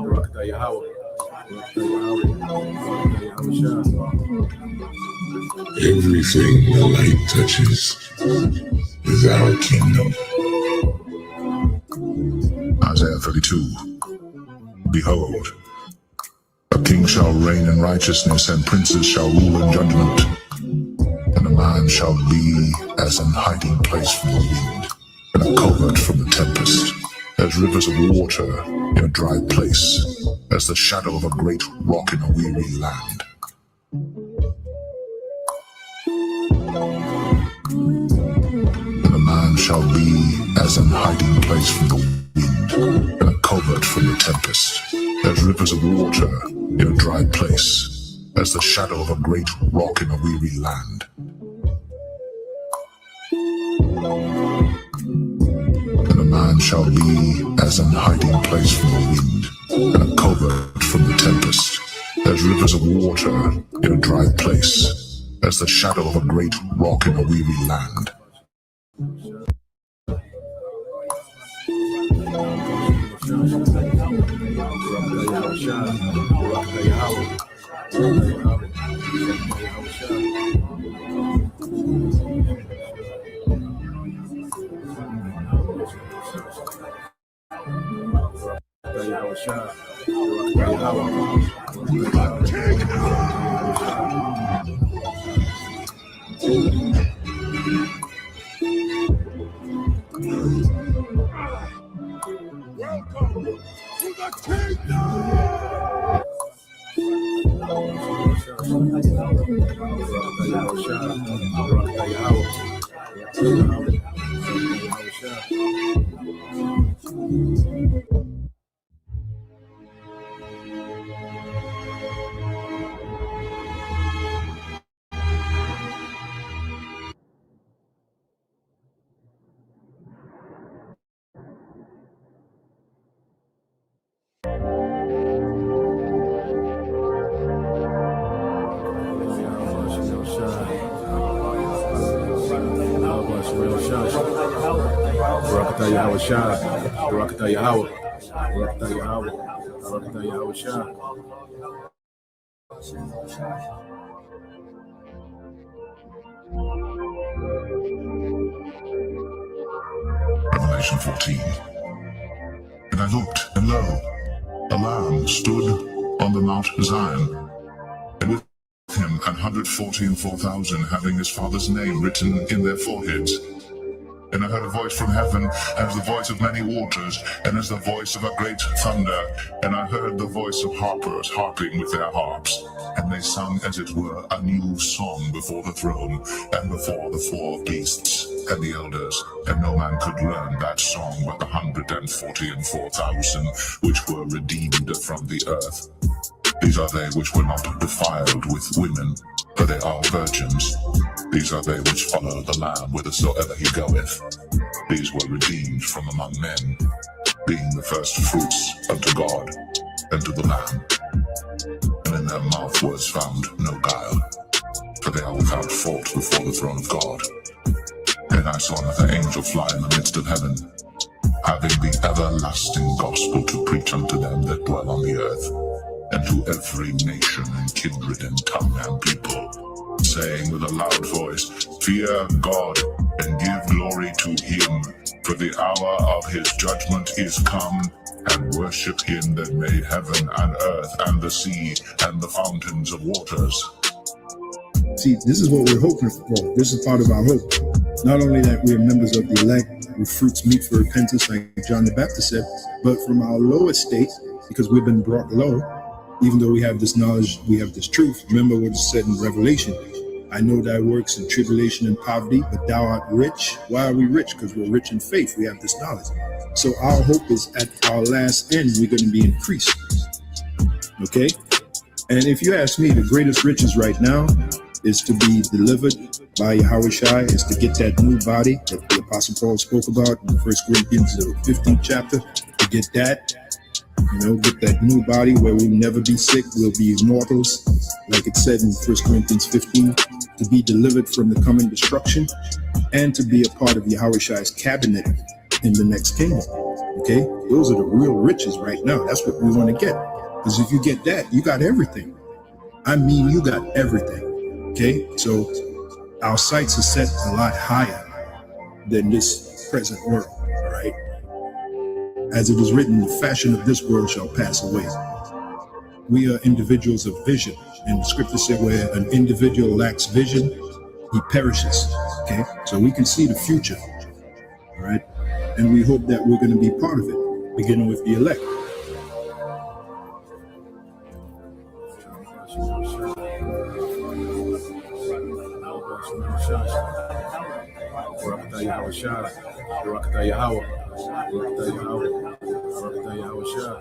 Barakatah Yahweh. Everything the light touches is our kingdom. Isaiah 32. Behold, a king shall reign in righteousness, and princes shall rule in judgment. And a man shall be as an hiding place from the wind, and a covert from the tempest, as rivers of water in a dry place, as the shadow of a great rock in a weary land. And a man shall be as an hiding place from the wind, and a covert from the tempest, as rivers of water in a dry place, as the shadow of a great rock in a weary land. And a man shall be as an hiding place from the wind, and a covert from the tempest, as rivers of water in a dry place, as the shadow of a great rock in a weary land. Barakatah Yahweh Shah, Barakatah Yahweh, Barakatah Yahweh, Barakatah Yahweh Shah. Revelation 14. And I looked, and lo, a Lamb stood on the Mount Zion, and with him 144,000, having his Father's name written in their foreheads. And I heard a voice from heaven, as the voice of many waters, and as the voice of a great thunder. And I heard the voice of harpers harping with their harps. And they sung, as it were, a new song before the throne, and before the four beasts and the elders. And no man could learn that song but the 144,000, which were redeemed from the earth. These are they which were not defiled with women, for they are virgins. These are they which follow the Lamb whithersoever he goeth. These were redeemed from among men, being the first fruits unto God and to the Lamb. And in their mouth was found no guile, for they are without fault before the throne of God. And I saw another angel fly in the midst of heaven, having the everlasting gospel to preach unto them that dwell on the earth, and to every nation and kindred and tongue and people, saying with a loud voice, Fear God, and give glory to him, for the hour of his judgment is come, and worship him that made heaven and earth and the sea and the fountains of waters. See, this is what we're hoping for. This is part of our hope. Not only that we are members of the elect, with fruits meet for repentance, like John the Baptist said, but from our low estate, because we've been brought low, even though we have this knowledge, we have this truth. Remember what is said in Revelation. I know thy works in tribulation and poverty, but thou art rich. Why are we rich? Because we're rich in faith. We have this knowledge. So our hope is at our last end, we're going to be increased. Okay? And if you ask me, the greatest riches right now is to be delivered by Yahweh Shai, is to get that new body that the Apostle Paul spoke about in 1 Corinthians, the 15th chapter, to get that. get that new body where we'll never be sick, we'll be immortals, like it said in 1 Corinthians 15, to be delivered from the coming destruction, and to be a part of Yahweh's cabinet in the next kingdom. Okay, those are the real riches right now. That's what we want to get. Because if you get that, you got everything. I mean, you got everything. Okay, so our sights are set a lot higher than this present world. All right, as it is written, the fashion of this world shall pass away. We are individuals of vision, and the scripture said, where an individual lacks vision, he perishes. Okay, so we can see the future. All right, and we hope that we're going to be part of it, beginning with the elect. Barakatah Yahweh Shah, Barakatah Yahweh, Barakatah Yahweh, Barakatah Yahweh Shah.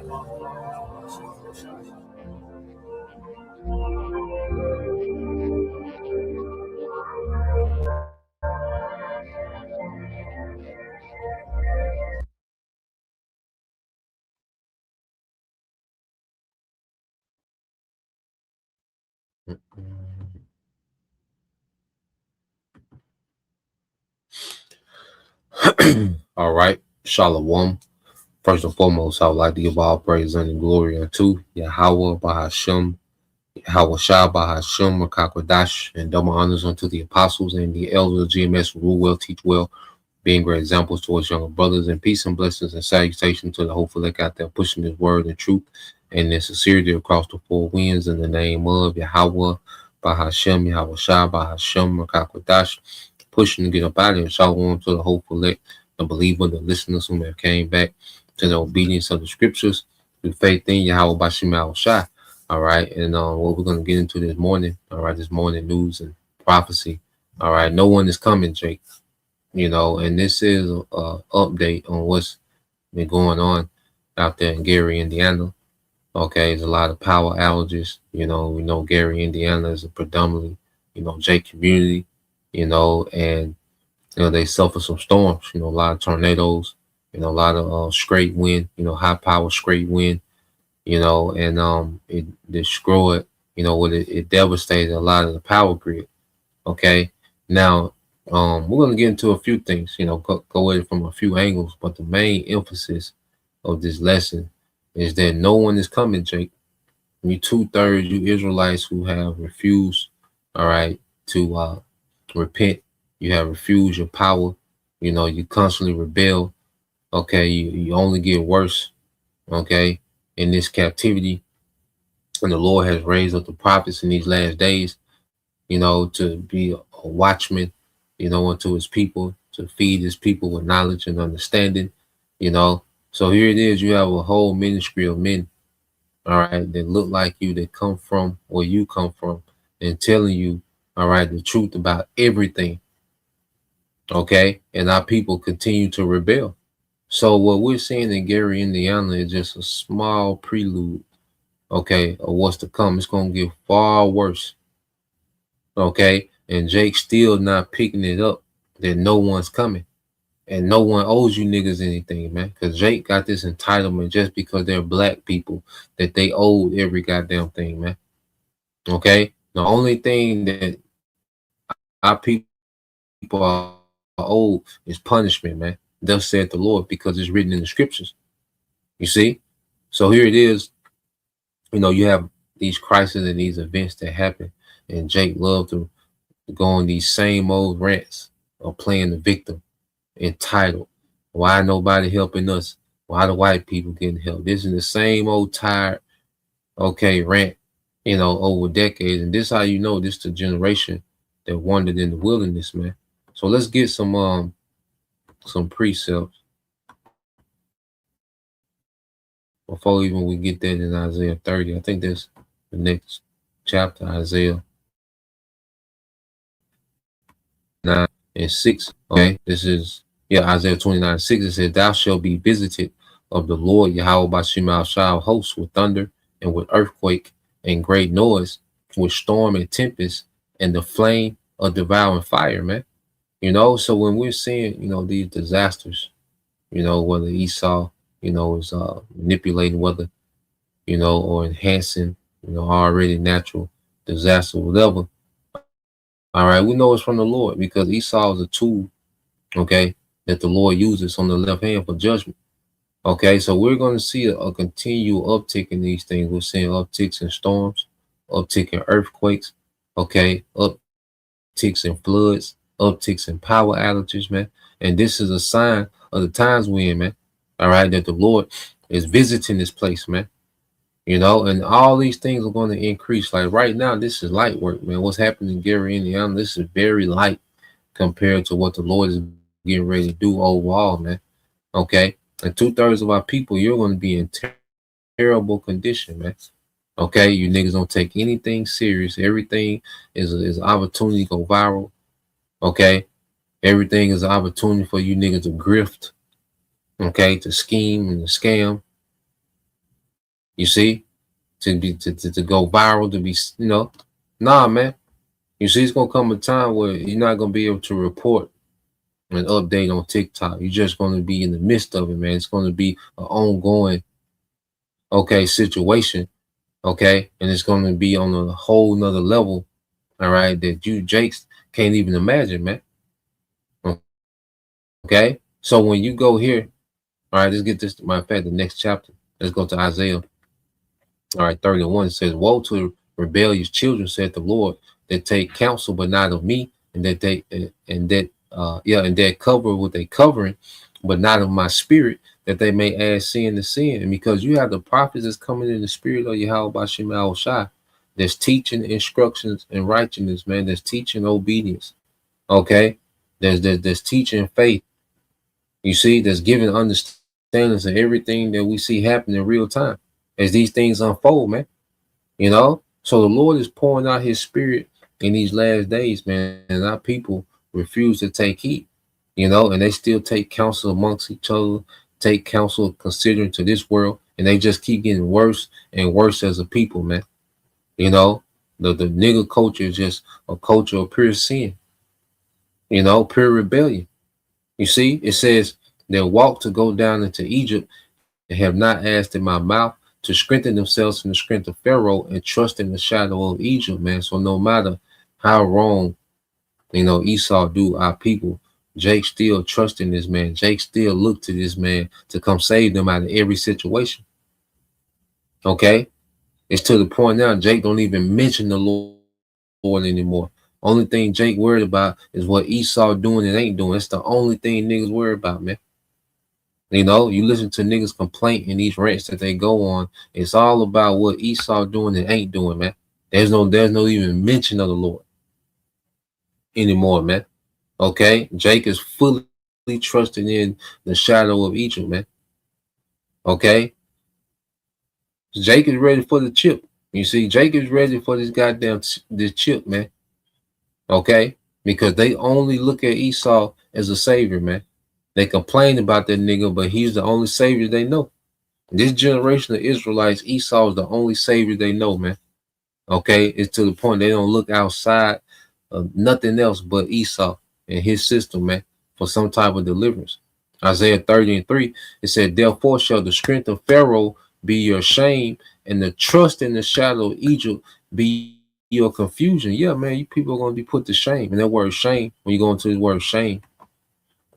All right, Shalom. First and foremost, I would like to give all praise and glory unto Yahweh Bahashem, Yahweh Shah Bahashem, Makakwadash, and double honors unto the apostles and the elders of GMS who rule well, teach well, being great examples towards younger brothers, and peace and blessings and salutation to the hopeful elect out there pushing this word and truth and in sincerity across the four winds in the name of Yahweh Bahashem, Yahweh Shah Bahashem, Makakwadash, pushing to get up out of here. Shalom to the hopeful elect, the believer, the listeners who have came back to the obedience of the scriptures through faith in Yahweh Bashim Yahweh Shah. All right, and what we're going to get into this morning, all right, this morning news and prophecy. All right, no one is coming, Jake. And this is an update on what's been going on out there in Gary, Indiana. Okay, there's a lot of power outages. We know Gary, Indiana is a predominantly, Jake community, and they suffer some storms, a lot of tornadoes, a lot of straight wind, high power straight wind, and it destroyed, it devastated a lot of the power grid. Okay, now we're going to get into a few things, go at it from a few angles, but the main emphasis of this lesson is that no one is coming, Jake. You 2/3, you Israelites who have refused, all right, to repent. You have refused your power. You constantly rebel. Okay, you only get worse. Okay, in this captivity, and the Lord has raised up the prophets in these last days, to be a watchman, unto his people, to feed his people with knowledge and understanding. So here it is. You have a whole ministry of men, all right, that look like you, that come from where you come from, and telling you, all right, the truth about everything. Okay, and our people continue to rebel. So what we're seeing in Gary, Indiana is just a small prelude, okay, of what's to come. It's going to get far worse. Okay, and Jake's still not picking it up that no one's coming. And no one owes you niggas anything, man. Because Jake got this entitlement just because they're black people that they owed every goddamn thing, man. Okay? The only thing that our people are owed is punishment, man. Thus said the Lord, because it's written in the scriptures. You see? So here it is. You have these crises and these events that happen. And Jake loved to go on these same old rants of playing the victim. Entitled, why nobody helping us? Why the white people getting help? This is the same old tired, okay, rant, over decades. And this how you know this is the generation that wandered in the wilderness, man. So let's get some precepts before even we get that in Isaiah 30. I think that's the next chapter, Isaiah 9 and 6. Okay, this is Isaiah 29:6. It says, "Thou shalt be visited of the Lord Yahweh Bashim Shah hosts with thunder and with earthquake and great noise, with storm and tempest and the flame of devouring fire," man. So when we're seeing, these disasters, whether Esau, is manipulating, whether or enhancing, already natural disaster, whatever. All right, we know it's from the Lord because Esau is a tool, okay, that the Lord uses on the left hand for judgment. Okay, so we're going to see a continual uptick in these things. We're seeing upticks in storms, uptick in earthquakes, okay, upticks in floods, upticks in power outages, man. And this is a sign of the times we're in, man. All right, that the Lord is visiting this place, man. And all these things are going to increase. Like right now, this is light work, man. What's happening in Gary, Indiana, this is very light compared to what the Lord is getting ready to do overall, man. Okay. And 2/3 of our people, you're going to be in terrible condition, man. Okay. You niggas don't take anything serious. Everything is an opportunity to go viral. Okay. Everything is an opportunity for you niggas to grift. Okay. To scheme and to scam. You see, to go viral, to be, nah, man. You see, it's gonna come a time where you're not gonna be able to report an update on TikTok. You're just gonna be in the midst of it, man. It's gonna be an ongoing, situation, and it's gonna be on a whole nother level, all right, that you Jakes can't even imagine, man. Okay, so when you go here, all right, let's get this. Matter of fact, the next chapter. Let's go to Isaiah. All right, 31 says, "Woe to rebellious children," said the Lord, "that take counsel but not of me, and that cover with a covering, but not of my spirit, that they may add sin to sin." And because you have the prophets that's coming in the spirit of Yahweh Bashim Al-Shai, that's teaching instructions and righteousness, man, that's teaching obedience. Okay, there's teaching faith. You see, that's giving understandings of everything that we see happen in real time as these things unfold, man. So the Lord is pouring out his spirit in these last days, man, and our people refuse to take heed, and they still take counsel amongst each other, take counsel considering to this world, and they just keep getting worse and worse as a people, man. The nigger culture is just a culture of pure sin, pure rebellion. You see, it says they'll walk to go down into Egypt and have not asked in my mouth, to strengthen themselves in the strength of Pharaoh and trust in the shadow of Egypt, man. So no matter how wrong, Esau do our people, Jake still trust in this man. Jake still look to this man to come save them out of every situation. Okay? It's to the point now, Jake don't even mention the Lord anymore. Only thing Jake worried about is what Esau doing and ain't doing. It's the only thing niggas worry about, man. You listen to niggas complaint in these rants that they go on. It's all about what Esau doing and ain't doing, man. There's no even mention of the Lord anymore, man. Okay, Jake is fully trusting in the shadow of Egypt, man. Okay, Jake is ready for the chip. You see, Jake is ready for this goddamn this chip, man. Okay, because they only look at Esau as a savior, man. They complain about that nigga, but he's the only savior they know. This generation of Israelites, Esau is the only savior they know, man. Okay, it's to the point they don't look outside of nothing else but Esau and his system, man, for some type of deliverance. Isaiah 30:3, it said, "Therefore shall the strength of Pharaoh be your shame, and the trust in the shadow of Egypt be your confusion." Yeah, man, you people are going to be put to shame. And that word shame, when you go into the word shame,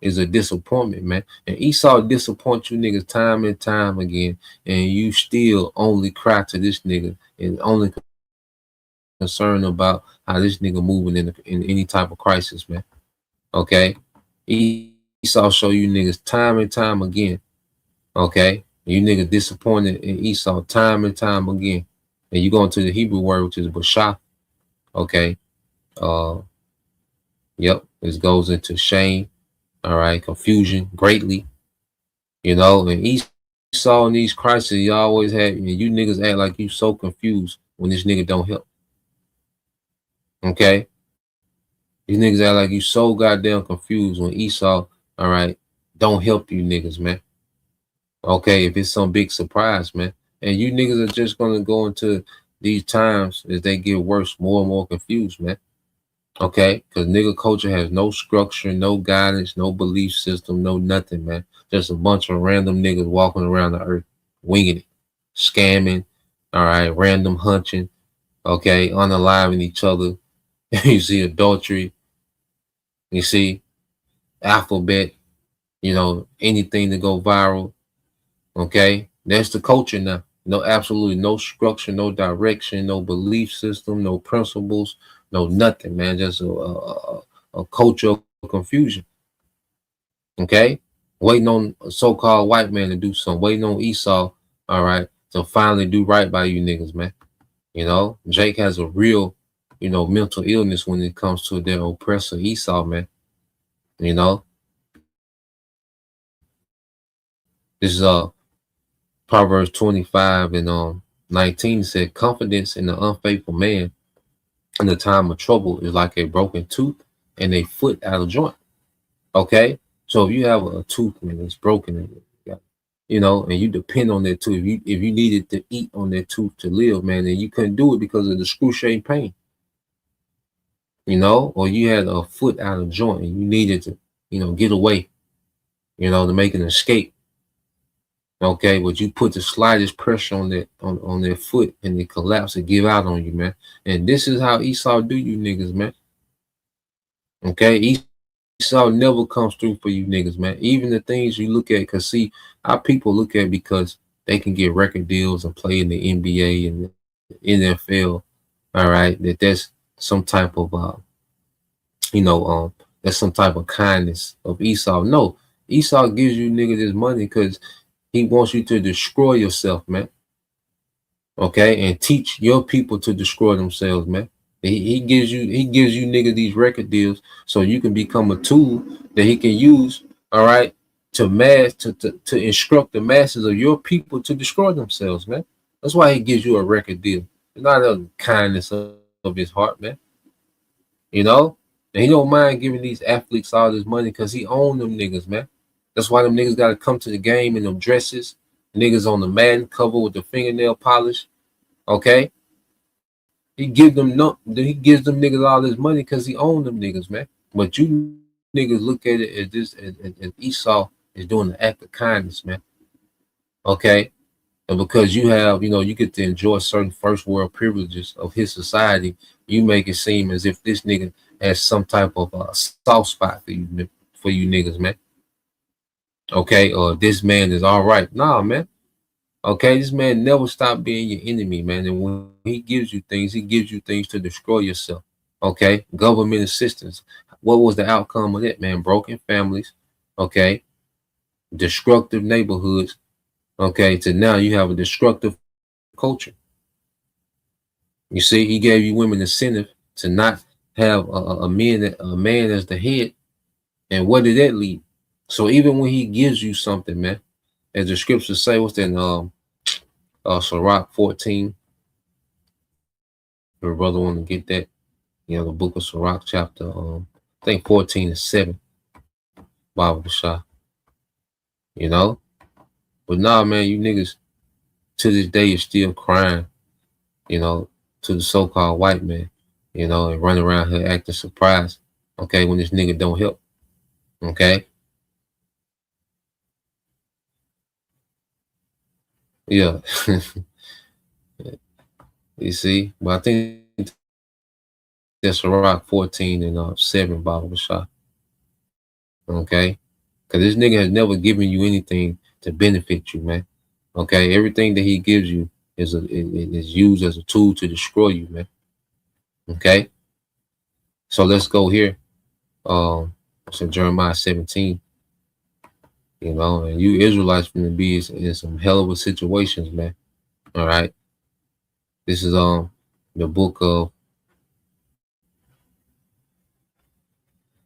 is a disappointment, man. And Esau disappoints you niggas time and time again, and you still only cry to this nigga and only concerned about how this nigga moving in any type of crisis, man. Okay, Esau show you niggas time and time again. Okay, you niggas disappointed in Esau time and time again, and you go into the Hebrew word, which is bashah. Okay, yep, this goes into shame. All right, confusion greatly, and Esau in these crises, you always had, you niggas act like you so confused when this nigga don't help. Okay, these niggas act like you so goddamn confused when Esau, all right, don't help you niggas, man. Okay, if it's some big surprise, man, and you niggas are just gonna go into these times as they get worse, more and more confused, man. Okay, because nigga culture has no structure, no guidance, no belief system, no nothing, man. Just a bunch of random niggas walking around the earth, winging it, scamming, all right, random hunching, okay, unaliving each other. You see adultery, you see alphabet, you know, anything to go viral, okay? That's the culture now. No, absolutely no structure, no direction, no belief system, no principles, no nothing, man. Just a culture of confusion, okay? Waiting on a so-called white man to do something, waiting on Esau, all right, to finally do right by you niggas, man. You know, Jake has a real, you know, mental illness when it comes to their oppressor Esau, man. You know, this is Proverbs 25 and 19 said, confidence in the unfaithful man in the time of trouble is like a broken tooth and a foot out of joint. Okay, so if you have a tooth and it's broken, you know, and you depend on that tooth, if you needed to eat on that tooth to live, man, and you couldn't do it because of the excruciating pain, you know, or you had a foot out of joint and you needed to, you know, get away, you know, to make an escape. Okay, but you put the slightest pressure on that on their foot and they collapse and give out on you, man. And this is how Esau do you niggas, man. Okay, Esau never comes through for you niggas, man. Even the things you look at, because see, our people look at because they can get record deals and play in the NBA and the NFL. All right, that's some type of that's some type of kindness of Esau. No, Esau gives you niggas this money because he wants you to destroy yourself, man. Okay, and teach your people to destroy themselves, man. He gives you niggas these record deals so you can become a tool that he can use, all right, to instruct the masses of your people to destroy themselves, man. That's why he gives you a record deal. It's not a kindness of his heart, man. You know, and he don't mind giving these athletes all this money because he owns them niggas, man. That's why them niggas got to come to the game in them dresses. Niggas on the Madden cover with the fingernail polish. Okay, he gives them niggas all this money because he owns them niggas, man. But you niggas look at it as this as Esau is doing the act of kindness, man. Okay, and because you have, you know, you get to enjoy certain first world privileges of his society, you make it seem as if this nigga has some type of soft spot for you niggas, man. Okay, or this man is all right. Nah, man. Okay, this man never stopped being your enemy, man. And when he gives you things to destroy yourself. Okay, government assistance. What was the outcome of that, man? Broken families. Okay, destructive neighborhoods. Okay, to now you have a destructive culture. You see, he gave you women incentive to not have a man as the head. And what did that lead? So even when he gives you something, man, as the scriptures say, what's that Sirach 14? Your brother want to get that, you know, the book of Sirach chapter I think 14:7, Bible Bashar. You know? But nah, man, you niggas to this day is still crying, you know, to the so-called white man, you know, and running around here acting surprised, okay, when this nigga don't help. Okay. Yeah. You see, but I think that's Sirach 14:7, Bible Bashar. Okay, because this nigga has never given you anything to benefit you, man. Okay, everything that he gives you is used as a tool to destroy you, man. Okay, so let's go here. So Jeremiah 17. You know, and you Israelites going to be in some hell of a situations, man. All right. This is the book of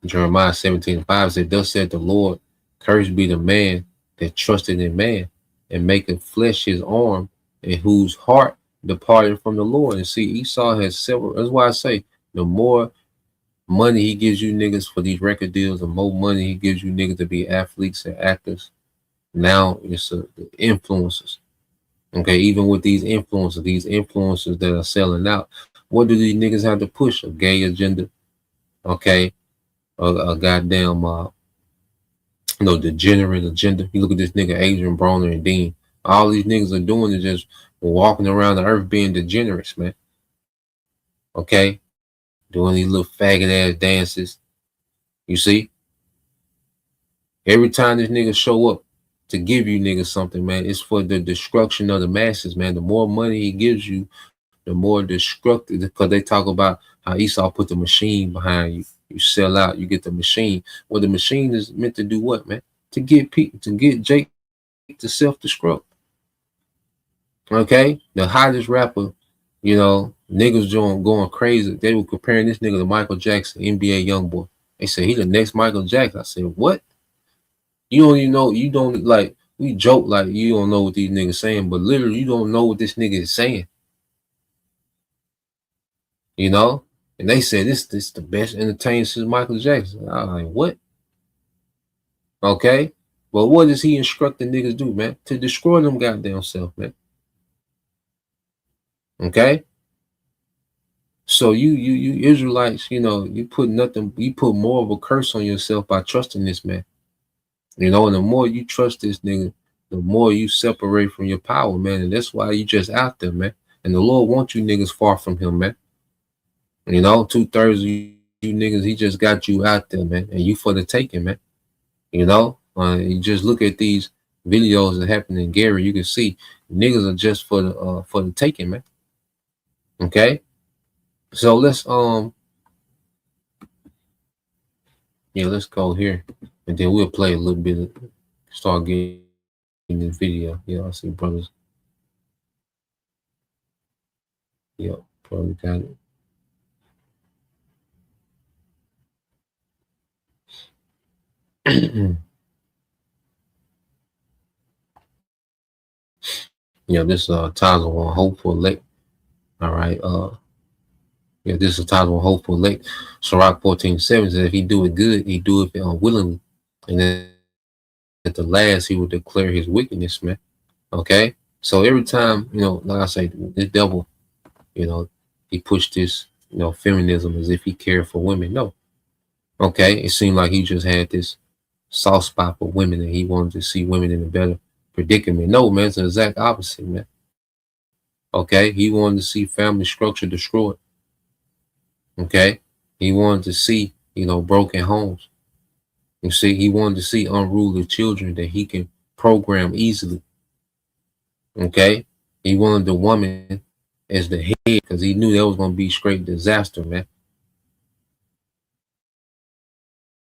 Jeremiah 17:5 said, thus said the Lord, cursed be the man that trusted in man and maketh flesh his arm, and whose heart departed from the Lord. And see, Esau has several. That's why I say the more money he gives you niggas for these record deals, the more money he gives you niggas to be athletes and actors. Now it's the influencers. Okay, even with these influencers that are selling out, what do these niggas have to push? A gay agenda, okay, a goddamn degenerate agenda. You look at this nigga Adrian Broner and Dean. All these niggas are doing is just walking around the earth being degenerates, man. Okay, doing these little faggot ass dances. You see, every time this nigga show up to give you niggas something, man, it's for the destruction of the masses, man. The more money he gives you, the more destructive, because they talk about how Esau put the machine behind you. You sell out, you get the machine. Well, the machine is meant to do what, man? To get people, to get Jake to self-destruct. Okay, the hottest rapper, you know, niggas going crazy. They were comparing this nigga to Michael Jackson, NBA YoungBoy. They said he the next Michael Jackson. I said, what? You don't even know. You don't like. We joke like you don't know what these niggas saying, but literally you don't know what this nigga is saying. You know, and they said this the best entertainer since Michael Jackson. I was like, what? Okay, but what does he instructing niggas do, man? To destroy them goddamn self, man. Okay. So you Israelites, you know, you put more of a curse on yourself by trusting this man. You know, and the more you trust this nigga, the more you separate from your power, man. And that's why you just out there, man. And the Lord wants you niggas far from him, man. You know, 2/3 of you niggas, he just got you out there, man. And you for the taking, man. You know, you just look at these videos that happen in Gary, you can see niggas are just for the taking, man. Okay. So let's let's go here, and then we'll play a little bit. Start getting the video. Yeah, I see brothers. Yep, probably got it. Yeah, this Times of One Hopeful Elect. All right. Yeah, this is Times of Hopeful Elect. Sirach 14:7 says, if he do it good, he do it unwillingly, and then at the last he will declare his wickedness, man. Okay. So every time, you know, like I say, the devil, you know, he pushed this, you know, feminism as if he cared for women. No. Okay. It seemed like he just had this soft spot for women and he wanted to see women in a better predicament. No, man, it's the exact opposite, man. Okay. He wanted to see family structure destroyed. Okay. He wanted to see, you know, broken homes. You see, he wanted to see unruly children that he can program easily. Okay. He wanted the woman as the head because he knew that was going to be straight disaster, man.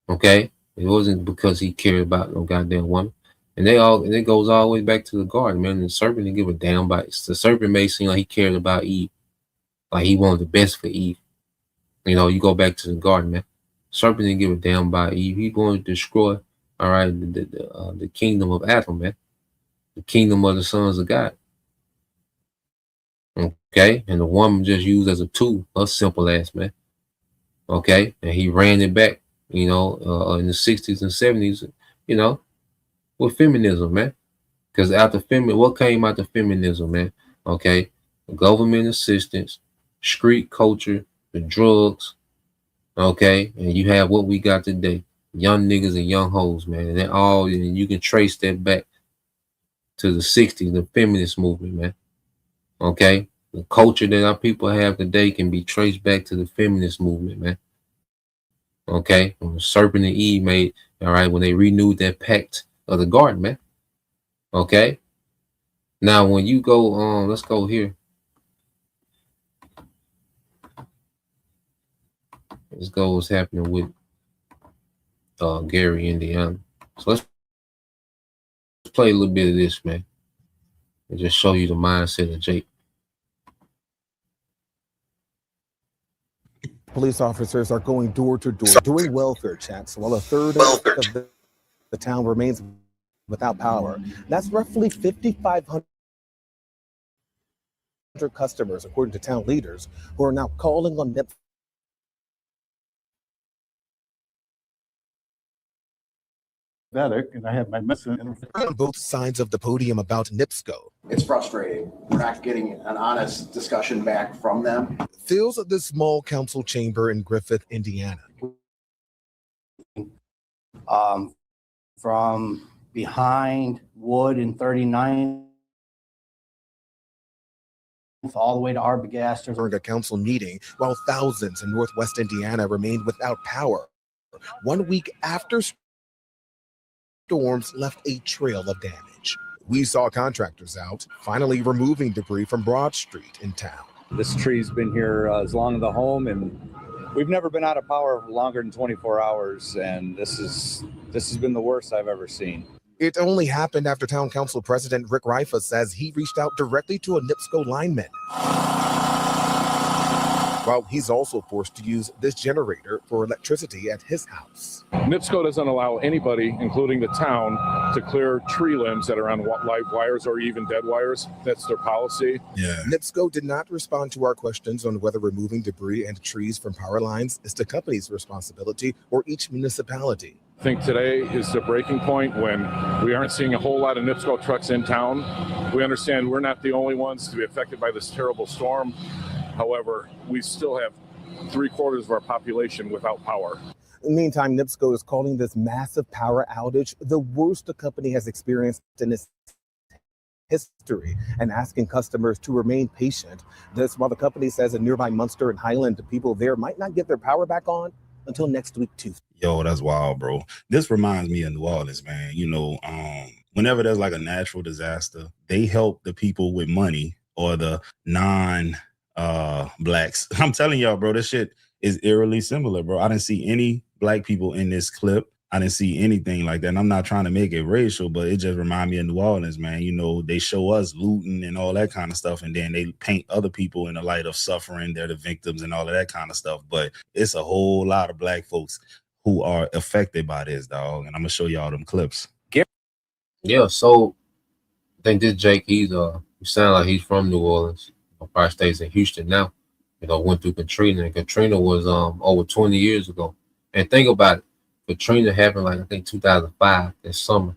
Okay. It wasn't because he cared about no goddamn woman. And it goes all the way back to the garden, man. The serpent didn't give a damn about it. The serpent may seem like he cared about Eve. Like he wanted the best for Eve. You know, you go back to the garden, man. Serpent didn't give a damn about Eve. He wanted to destroy, all right, the kingdom of Adam, man. The kingdom of the sons of God. Okay. And the woman just used as a tool, a simple ass, man. Okay. And he ran it back, you know, in the 60s and 70s, you know, with feminism, man. Because what came out of feminism, man? Okay. Government assistance, street culture, the drugs. Okay. And you have what we got today. Young niggas and young hoes, man. And you can trace that back to the 60s, the feminist movement, man. Okay. The culture that our people have today can be traced back to the feminist movement, man. Okay. When the serpent and Eve made, all right, when they renewed that pact of the garden, man. Okay. Now, when you go let's go here. Let's go what's happening with Gary, Indiana. So let's play a little bit of this, man. And just show you the mindset of Jake. Police officers are going door to door doing welfare checks while a third of the town remains without power. That's roughly 5,500 customers, according to town leaders, who are now calling on NIPSCO. And I have my medicine. On both sides of the podium about NIPSCO. It's frustrating. We're not getting an honest discussion back from them. Fills the small council chamber in Griffith, Indiana. From behind Wood and 39th all the way to Arbogast. During a council meeting, while thousands in Northwest Indiana remained without power, 1 week after storms left a trail of damage. We saw contractors out, finally removing debris from Broad Street in town. This tree's been here as long as the home, and we've never been out of power for longer than 24 hours, and this has been the worst I've ever seen. It only happened after Town Council President Rick Rifa says he reached out directly to a NIPSCO lineman. While he's also forced to use this generator for electricity at his house. NIPSCO doesn't allow anybody, including the town, to clear tree limbs that are on live wires or even dead wires. That's their policy. Yeah. NIPSCO did not respond to our questions on whether removing debris and trees from power lines is the company's responsibility or each municipality. I think today is the breaking point when we aren't seeing a whole lot of NIPSCO trucks in town. We understand we're not the only ones to be affected by this terrible storm. However, we still have 3/4 of our population without power. Meantime, NIPSCO is calling this massive power outage the worst the company has experienced in its history and asking customers to remain patient. This while the company says in nearby Munster and Highland, the people there might not get their power back on until next week, Tuesday. Yo, that's wild, bro. This reminds me of New Orleans, man. You know, whenever there's like a natural disaster, they help the people with money or the blacks. I'm telling y'all, bro, this shit is eerily similar, bro. I didn't see any black people in this clip. I didn't see anything like that. And I'm not trying to make it racial, but it just reminds me of New Orleans, man. You know, they show us looting and all that kind of stuff, and then they paint other people in the light of suffering. They're the victims and all of that kind of stuff. But it's a whole lot of black folks who are affected by this, dog. And I'm gonna show y'all them clips. Yeah, so I think this Jake, he sound like he's from New Orleans. Probably stays in Houston now. You know, went through Katrina, and Katrina was over 20 years ago. And think about it, Katrina happened like I think 2005 that summer.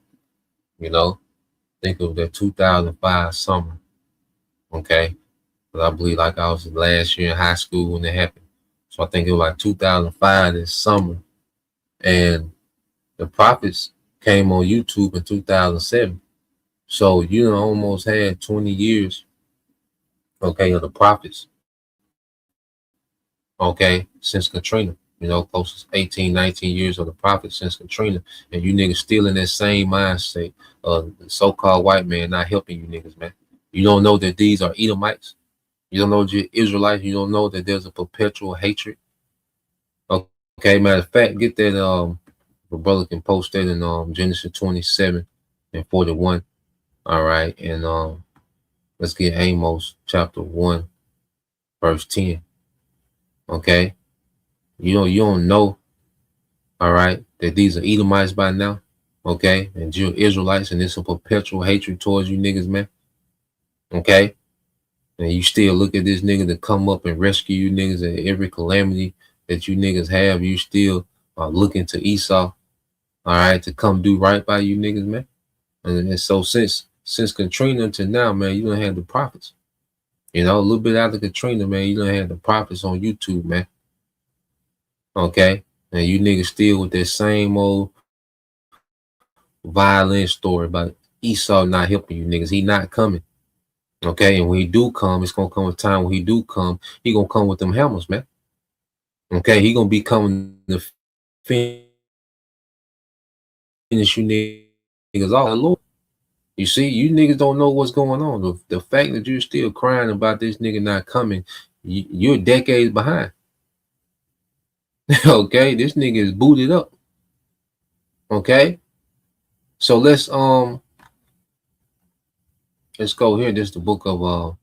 You know, think of that 2005 summer. Okay, but I believe like I was last year in high school when it happened. So I think it was like 2005 this summer, and the prophets came on YouTube in 2007. So you know, almost had 20 years. Okay, of the prophets. Okay, since Katrina, you know, close to 18, 19 years of the prophets since Katrina, and you niggas still in that same mindset of the so-called white man not helping you niggas, man. You don't know that these are Edomites. You don't know that you're Israelites. You don't know that there's a perpetual hatred. Okay, matter of fact, get that the brother can post that in Genesis 27 and 41. All right, and let's get Amos chapter 1, verse 10. Okay. You don't know, all right, that these are Edomites by now. Okay. And you're Israelites, and it's a perpetual hatred towards you niggas, man. Okay. And you still look at this nigga to come up and rescue you niggas at every calamity that you niggas have. You still are looking to Esau, all right, to come do right by you niggas, man. And so since Katrina to now, man, you don't have the prophets. You know, a little bit after Katrina, man, you don't have the prophets on YouTube, man. Okay? And you niggas still with that same old violent story about Esau not helping you niggas. He not coming. Okay? And when he do come, it's going to come a time when he do come, he going to come with them hammers, man. Okay? He going to be coming to finish you niggas off. Lord. You see, you niggas don't know what's going on. The fact that you're still crying about this nigga not coming, you're decades behind. Okay, this nigga is booted up. Okay, so let's go here. This is the book of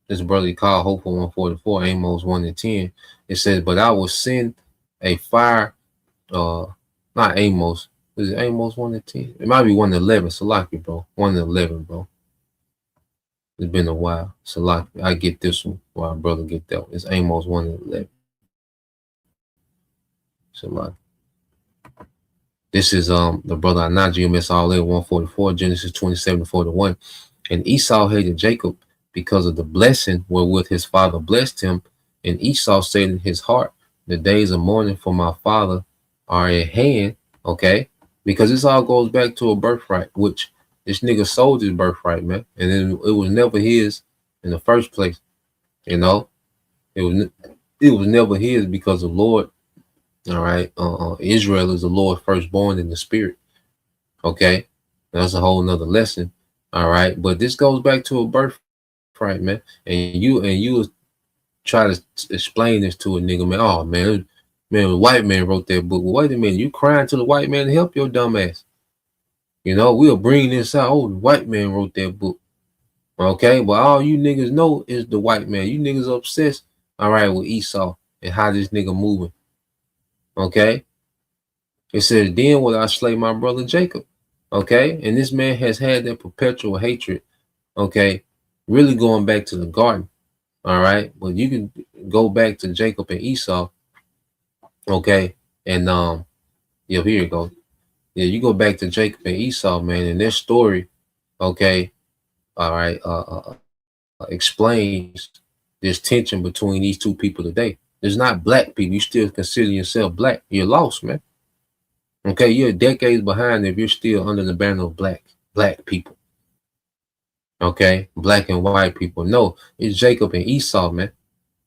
this brother called Hopeful 144, Amos 1 and 10. It says, "But I will send a fire." Not Amos. Is it Amos 1 and 10? It might be 1 and 11. Salaki, bro. 1 and 11, bro. It's been a while. Salaki. I get this one while brother get that one. It's Amos 1 and 11. Salaki. This is the brother Anaji MSRLA 144, Genesis 27:41. And Esau hated Jacob because of the blessing wherewith his father blessed him. And Esau said in his heart, the days of mourning for my father are at hand. Okay. Because this all goes back to a birthright, which this nigga sold his birthright, man. And then it was never his in the first place. You know, it was never his because the Lord, all right, Israel is the Lord firstborn in the spirit. Okay, that's a whole nother lesson. All right, but this goes back to a birthright, man. And you try to explain this to a nigga, man. Oh man, the white man wrote that book. Well, wait a minute, you crying to the white man to help your dumb ass. You know, we'll bring this out. Oh, the white man wrote that book. Okay, but all you niggas know is the white man. You niggas obsessed, all right, with Esau and how this nigga moving. Okay, it says, then will I slay my brother Jacob. Okay, and this man has had that perpetual hatred. Okay, really going back to the garden. All right, but you can go back to Jacob and Esau. Okay, and yeah, here you go. Yeah, you go back to Jacob and Esau, man, and their story. Okay, all right, explains this tension between these two people today. There's not black people. You still consider yourself black. You're lost, man. Okay, you're decades behind if you're still under the banner of black people. Okay, black and white people. No, it's Jacob and Esau, man.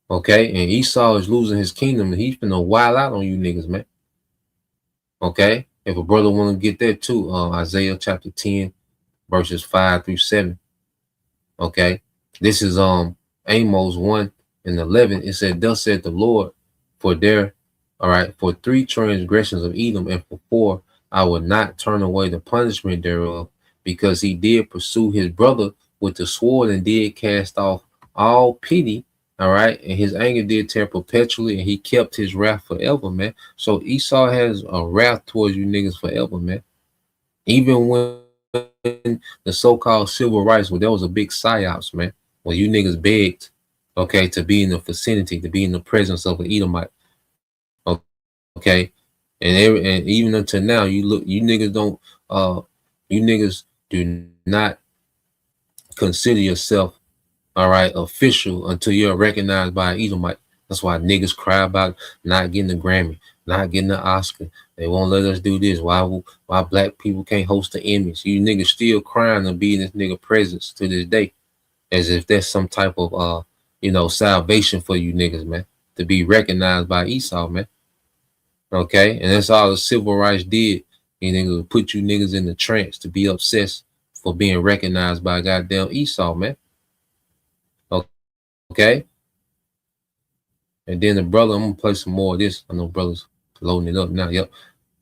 Okay, and Esau is losing his kingdom, and he's finna wild out on you niggas, man. Okay, if a brother want to get that too, Isaiah chapter 10, verses 5 through 7. Okay, this is Amos 1 and 11. It said, thus said the Lord, for 3 transgressions of Edom, and for 4 I will not turn away the punishment thereof, because he did pursue his brother with the sword and did cast off all pity. All right, and his anger did tear perpetually, and he kept his wrath forever, man. So Esau has a wrath towards you niggas forever, man. Even when the so-called civil rights, well, there was a big psyops, man, when you niggas begged, okay, to be in the vicinity, to be in the presence of an Edomite. Okay, and even until now, you niggas do not consider yourself, all right, official until you're recognized by an Edomite. That's why niggas cry about not getting the Grammy, not getting the Oscar. They won't let us do this. Why black people can't host the Emmys? You niggas still crying to be in this nigga presence to this day, as if that's some type of salvation for you niggas, man, to be recognized by Esau, man. Okay, and that's all the civil rights did. You niggas put you niggas in the trance to be obsessed for being recognized by goddamn Esau, man. Okay, and then the brother, I'm gonna play some more of this. I know brothers loading it up now. Yep,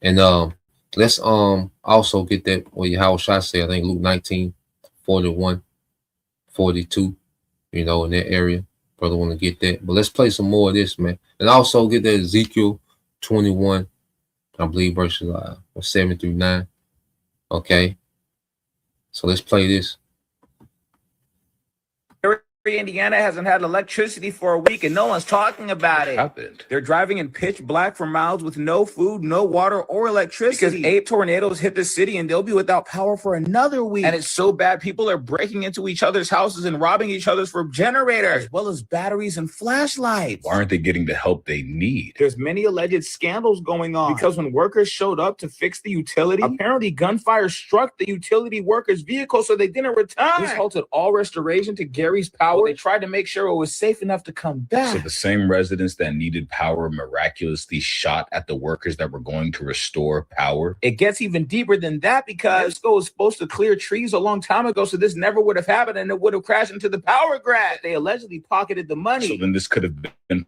and let's also get that what Yahweh Shai say. I think Luke 19, 41, 42. You know, in that area, brother want to get that. But let's play some more of this, man, and also get that Ezekiel 21, I believe, verses 7 through 9. Okay, so let's play this. Indiana hasn't had electricity for a week and no one's talking about it. Happened. They're driving in pitch black for miles with no food, no water, or electricity. Because 8 tornadoes hit the city and they'll be without power for another week. And it's so bad, people are breaking into each other's houses and robbing each other's for generators, as well as batteries and flashlights. Why aren't they getting the help they need? There's many alleged scandals going on because when workers showed up to fix the utility, apparently gunfire struck the utility workers' vehicle, so they didn't return. This halted all restoration to Gary's power. They tried to make sure it was safe enough to come back. So the same residents that needed power miraculously shot at the workers that were going to restore power? It gets even deeper than that because NIPSCO was supposed to clear trees a long time ago, so this never would have happened and it would have crashed into the power grid. They allegedly pocketed the money. So then this could have been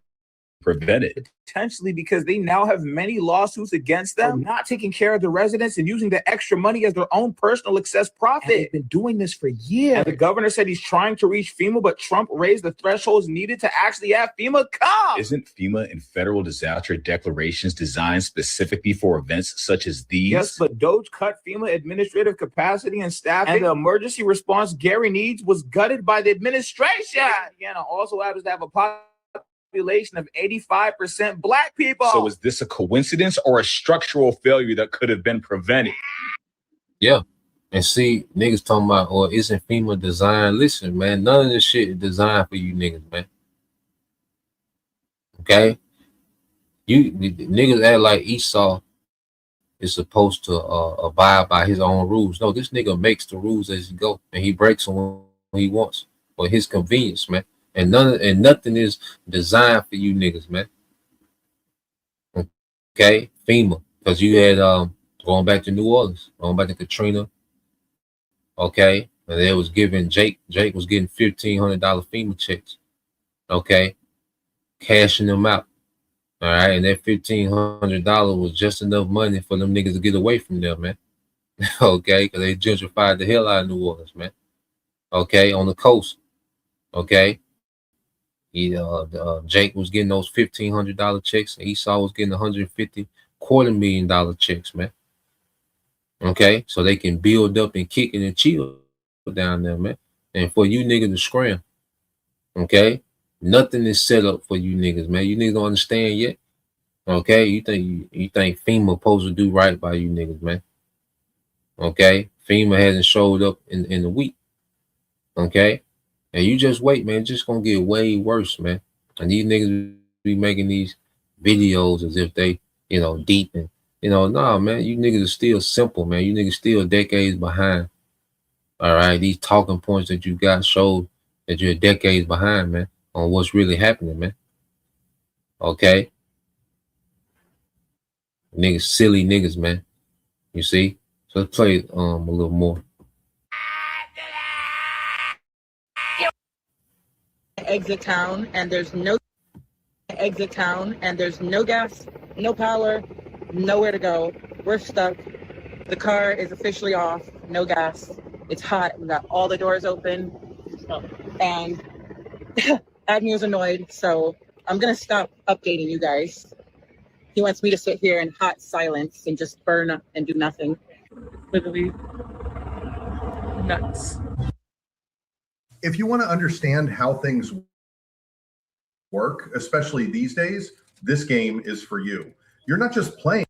prevented. Potentially, because they now have many lawsuits against them for not taking care of the residents and using the extra money as their own personal excess profit. And they've been doing this for years. And the governor said he's trying to reach FEMA, but Trump raised the thresholds needed to actually have FEMA come. Isn't FEMA and federal disaster declarations designed specifically for events such as these? Yes, but Doge cut FEMA administrative capacity and staffing, and the emergency response Gary needs was gutted by the administration. Indiana also happens to have a population of 85% black people. So is this a coincidence or a structural failure that could have been prevented? Yeah. And see, niggas talking about, or isn't FEMA designed? Listen, man, none of this shit is designed for you niggas, man. Okay? You niggas act like Esau is supposed to abide by his own rules. No, this nigga makes the rules as he go, and he breaks them when he wants. for his convenience, man. And nothing is designed for you niggas, man. Okay, FEMA, because you had going back to New Orleans, going back to Katrina. Okay, and they was giving Jake was getting $1,500 FEMA checks. Okay, cashing them out. All right, and that $1,500 was just enough money for them niggas to get away from there, man. Okay, because they gentrified the hell out of New Orleans, man. Okay, on the coast. Okay, Jake was getting those $1,500 checks, and Esau was getting $150 $250,000 checks, man. Okay, so they can build up and kick it and chill down there, man. And for you niggas to scram, okay, nothing is set up for you niggas, man. You niggas don't understand yet. Okay, you think FEMA supposed to do right by you niggas, man. Okay, FEMA hasn't showed up in a week. Okay, and you just wait, man. It's just gonna get way worse, man. And these niggas be making these videos as if they, deep and nah, man. You niggas are still simple, man. You niggas still decades behind. All right, these talking points that you got showed that you're decades behind, man, on what's really happening, man. Okay, niggas, silly niggas, man. You see. So let's play a little more. Exit town and there's no gas, no power, nowhere to go. We're stuck. The car is officially off, no gas. It's hot. We got all the doors open. And Agnew's annoyed, so I'm gonna stop updating you guys. He wants me to sit here in hot silence and just burn up and do nothing. Literally nuts. If you want to understand how things work, especially these days, this game is for you. You're not just playing.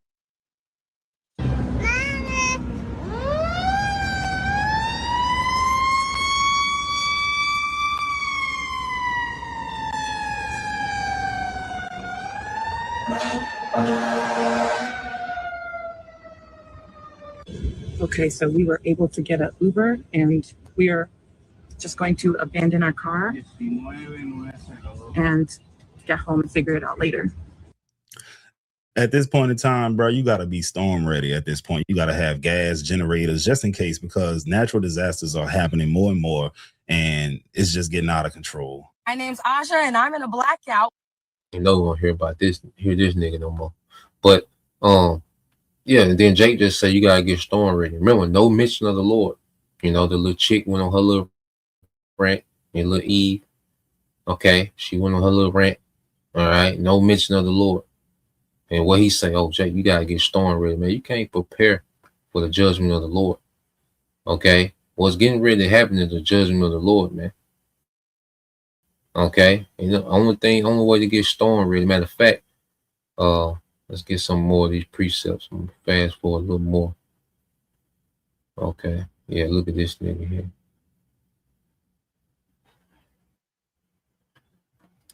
Okay, so we were able to get an Uber and we are just going to abandon our car and get home and figure it out later. At this point in time, bro, you got to be storm ready. At this point, you got to have gas generators just in case, because natural disasters are happening more and more and it's just getting out of control. My name's Aja and I'm in a blackout. You know, we won't hear this nigga no more. But yeah, and then Jake just said you gotta get storm ready. Remember, no mention of the Lord. The little chick went on her little rant, and little Eve. Okay, she went on her little rant. All right, no mention of the Lord. And what he say, oh Jake, you gotta get storm ready, man. You can't prepare for the judgment of the Lord. Okay, what's getting ready to happen is the judgment of the Lord, man. Okay, and the only way to get storm ready. Matter of fact, let's get some more of these precepts. I'm gonna fast forward a little more. Okay, yeah, look at this nigga here.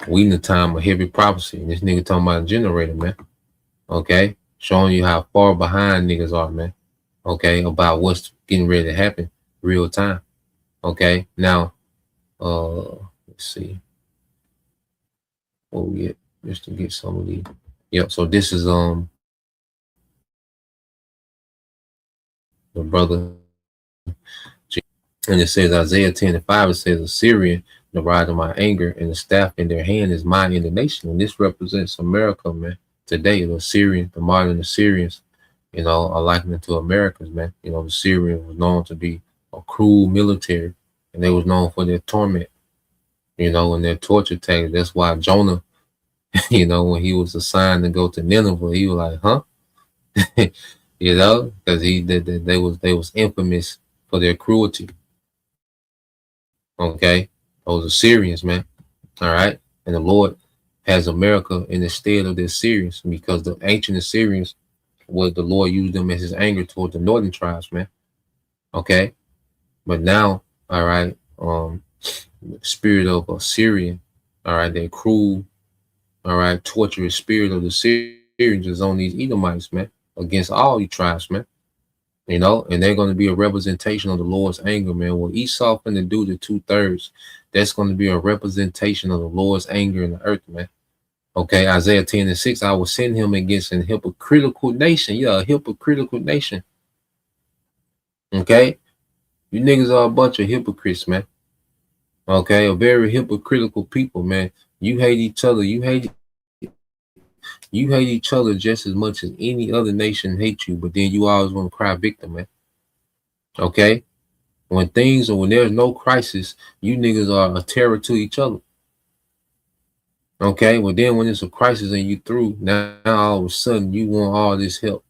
We in the time of heavy prophecy, and this nigga talking about a generator, man. Okay, showing you how far behind niggas are, man. Okay, about what's getting ready to happen real time. Okay, now, let's see. What we get just to get some of these. Yep. So this is the brother, and it says Isaiah 10:5. It says Assyrian, the rod of my anger, and the staff in their hand is mine indignation. And this represents America, man. Today, the Assyrians, the modern Assyrians, are likened to Americans, man. The Syrian was known to be a cruel military, and they was known for their torment, and their torture tactics. That's why Jonah, when he was assigned to go to Nineveh, he was like, huh? Because they was infamous for their cruelty. Okay, those Assyrians, man. All right, and the Lord has America in the stead of the Assyrians, because the ancient Assyrians was the Lord used them as his anger toward the northern tribes, man. Okay, but now, all right, the spirit of Assyrian, all right, that cruel, all right, torturous spirit of the Syrians is on these Edomites, man, against all these tribes, man. And they're going to be a representation of the Lord's anger, man. What Esau finna do to 2/3, That's going to be a representation of the Lord's anger in the earth, man. Okay, Isaiah 10:6, I will send him against an hypocritical nation. Yeah, a hypocritical nation. Okay, you niggas are a bunch of hypocrites, man. Okay, a very hypocritical people, man. You hate each other. You hate each other just as much as any other nation hates you, but then you always want to cry victim, man. Okay, when there's no crisis, you niggas are a terror to each other. Okay, well then when it's a crisis and you through, now all of a sudden you want all this help,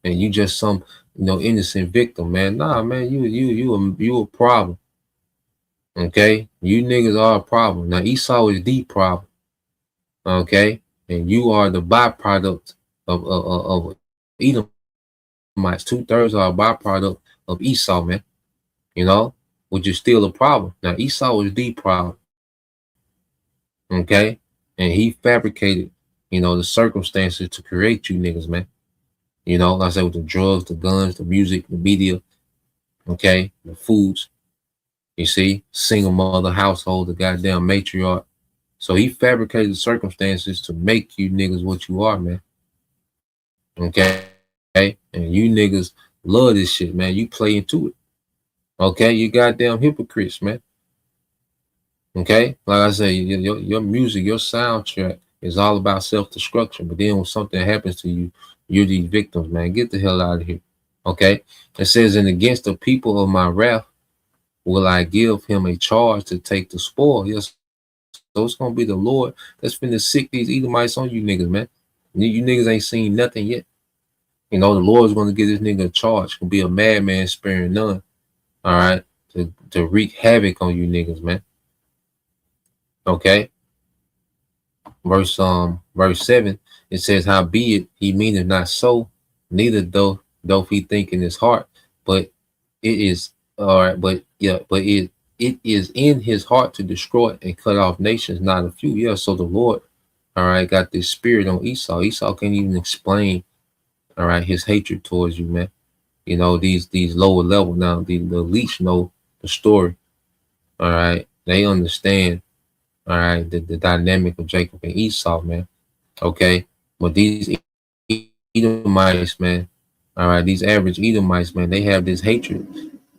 and you just some innocent victim, man. Nah, man, you a problem. Okay, you niggas are a problem. Now Esau is the problem. Okay, and you are the byproduct of Edomites. 2/3 are a byproduct of Esau, man. Which is still a problem. Now Esau is the problem. Okay. And he fabricated, the circumstances to create you niggas, man. Like I said, with the drugs, the guns, the music, the media, okay, the foods. You see, single mother household, the goddamn matriarch. So he fabricated the circumstances to make you niggas what you are, man. Okay. And you niggas love this shit, man. You play into it. Okay, you goddamn hypocrites, man. Okay, like I say, your music, your soundtrack is all about self-destruction. But then when something happens to you, you're these victims, man. Get the hell out of here. Okay, it says, and against the people of my wrath will I give him a charge to take the spoil. Yes, so it's gonna be the Lord that's finna sick these Edomites on you niggas, man. You niggas ain't seen nothing yet. The Lord's gonna give this nigga a charge. Gonna be a madman sparing none. All right, to wreak havoc on you niggas, man. Okay. Verse 7, it says, howbeit he meaneth not so, neither doth he think in his heart, but it is it is in his heart to destroy and cut off nations, not a few. Yeah, so the Lord, all right, got this spirit on Esau. Esau can't even explain, all right, his hatred towards you, man. These lower level now, the elites know the story. All right, they understand. All right, the dynamic of Jacob and Esau, man. Okay, but these Edomites, man. All right, these average Edomites, man, they have this hatred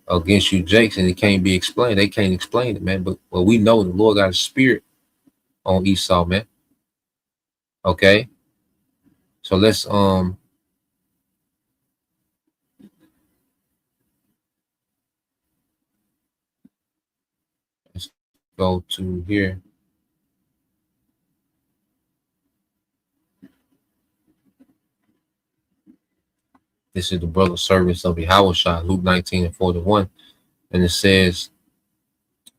against you, Jakes, and it can't be explained. They can't explain it, man. But we know the Lord got a spirit on Esau, man. Okay, so let's go to here. This is the brother servants of Yahushua, Luke 19:41. And it says,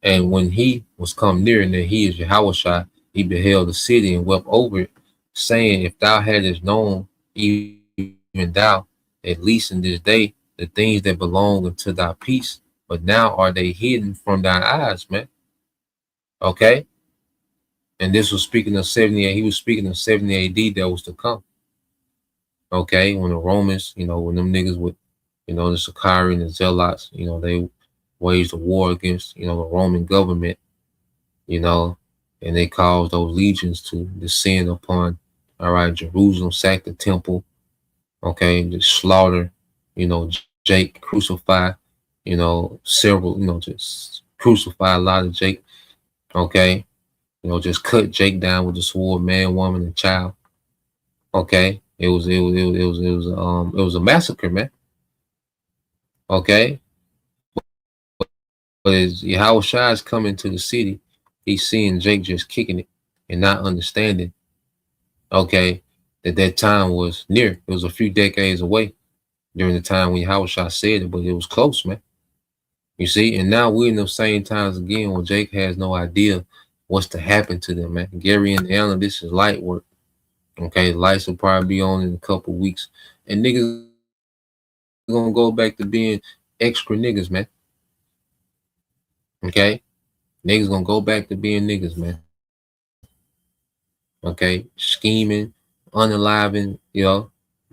and when he was come near, and that he is Yahushua, he beheld the city and wept over it, saying, if thou hadst known, even thou, at least in this day, the things that belong unto thy peace, but now are they hidden from thine eyes, man. Okay. And this was speaking of 70, he was speaking of 70 AD that was to come. Okay, when the Romans, when them niggas with, the Sicarii and the Zealots, they waged a war against, the Roman government, and they caused those legions to descend upon, all right, Jerusalem, sack the temple, okay, to slaughter, Jake, crucify, several, just crucify a lot of Jake, okay, just cut Jake down with the sword, man, woman, and child, okay. It was a massacre, man. Okay. But as Yahushua is coming to the city, he's seeing Jake just kicking it and not understanding, okay, that time was near. It was a few decades away during the time when Yahushua said it, but it was close, man. You see, and now we're in those same times again when Jake has no idea what's to happen to them, man. Gary and Alan, this is light work. Okay, the lights will probably be on in a couple weeks, and niggas gonna go back to being extra niggas, man. Okay, niggas gonna go back to being niggas, man. Okay, scheming, unaliving,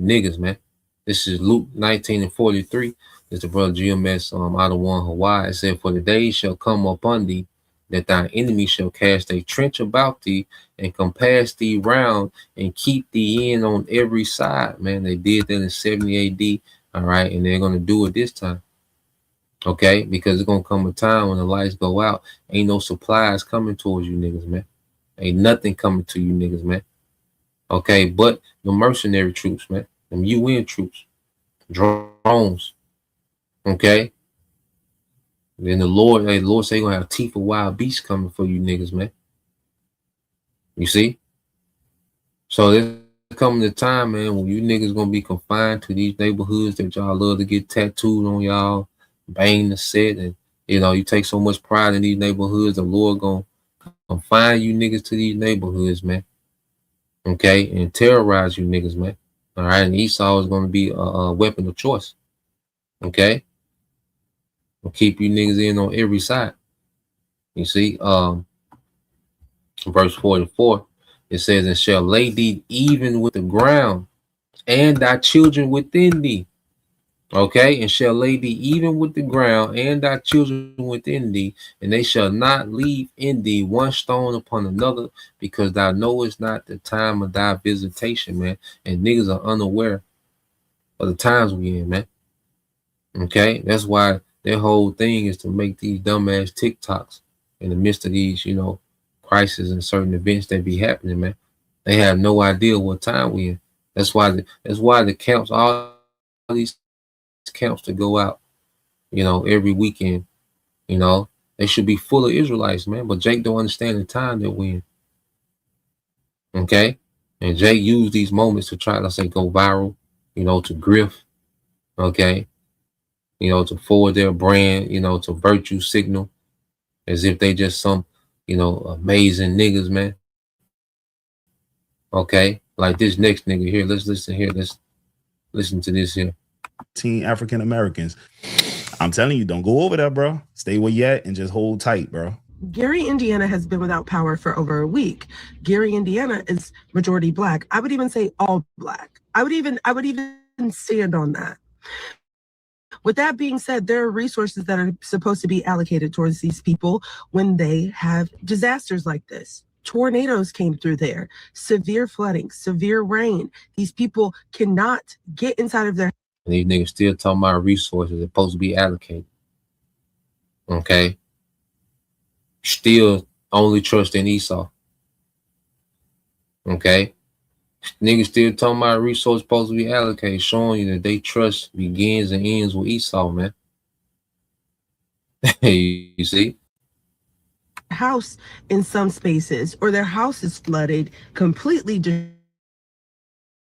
niggas, man. This is Luke 19:43. It's the brother GMS out of Hawaii. It said, for the days shall come upon thee that thine enemy shall cast a trench about thee and compass thee round and keep thee in on every side. Man, they did that in 70 AD. All right, and they're going to do it this time. Okay, because it's going to come a time when the lights go out. Ain't no supplies coming towards you niggas, man. Ain't nothing coming to you niggas, man. Okay, but the mercenary troops, man. Them UN troops. Drones. Okay. Then the Lord say you're going to have teeth of wild beasts coming for you niggas, man. You see? So there's coming a time, man, when you niggas going to be confined to these neighborhoods that y'all love to get tattooed on y'all, bang the set, and, you know, you take so much pride in these neighborhoods, the Lord going to confine you niggas to these neighborhoods, man. Okay? And terrorize you niggas, man. All right? And Esau is going to be a weapon of choice. Okay? Will keep you niggas in on every side. You see, verse 44, it says, and shall lay thee even with the ground, and thy children within thee. Okay, and shall lay thee even with the ground, and thy children within thee, and they shall not leave in thee one stone upon another, because thou knowest not the time of thy visitation, man. And niggas are unaware of the times we in, man. Okay, that's why their whole thing is to make these dumbass TikToks in the midst of these, you know, crises and certain events that be happening, man. They have no idea what time we in. That's why the camps, all these camps to go out, you know, every weekend, you know, they should be full of Israelites, man. But Jake don't understand the time that we in. Okay, and Jake used these moments to try to say go viral, you know, to grift. Okay. You know, to forward their brand, you know, to virtue signal as if they just some, you know, amazing niggas, man. Okay, like this next nigga here. Let's listen here. Let's listen to this here. Teen African Americans. I'm telling you, don't go over there, bro. Stay where you at and just hold tight, bro. Gary, Indiana has been without power for over a week. Gary, Indiana is majority black. I would even say all black. I would even stand on that. With that being said, there are resources that are supposed to be allocated towards these people when they have disasters like this. Tornadoes came through there, severe flooding, severe rain. These people cannot get inside of their. And these niggas still talking about resources that are supposed to be allocated. Okay. Still only trusting Esau. Okay. Niggas still talking about resources supposed to be allocated, showing you that they trust begins and ends with Esau, man. You see? House in some spaces, or their house is flooded, completely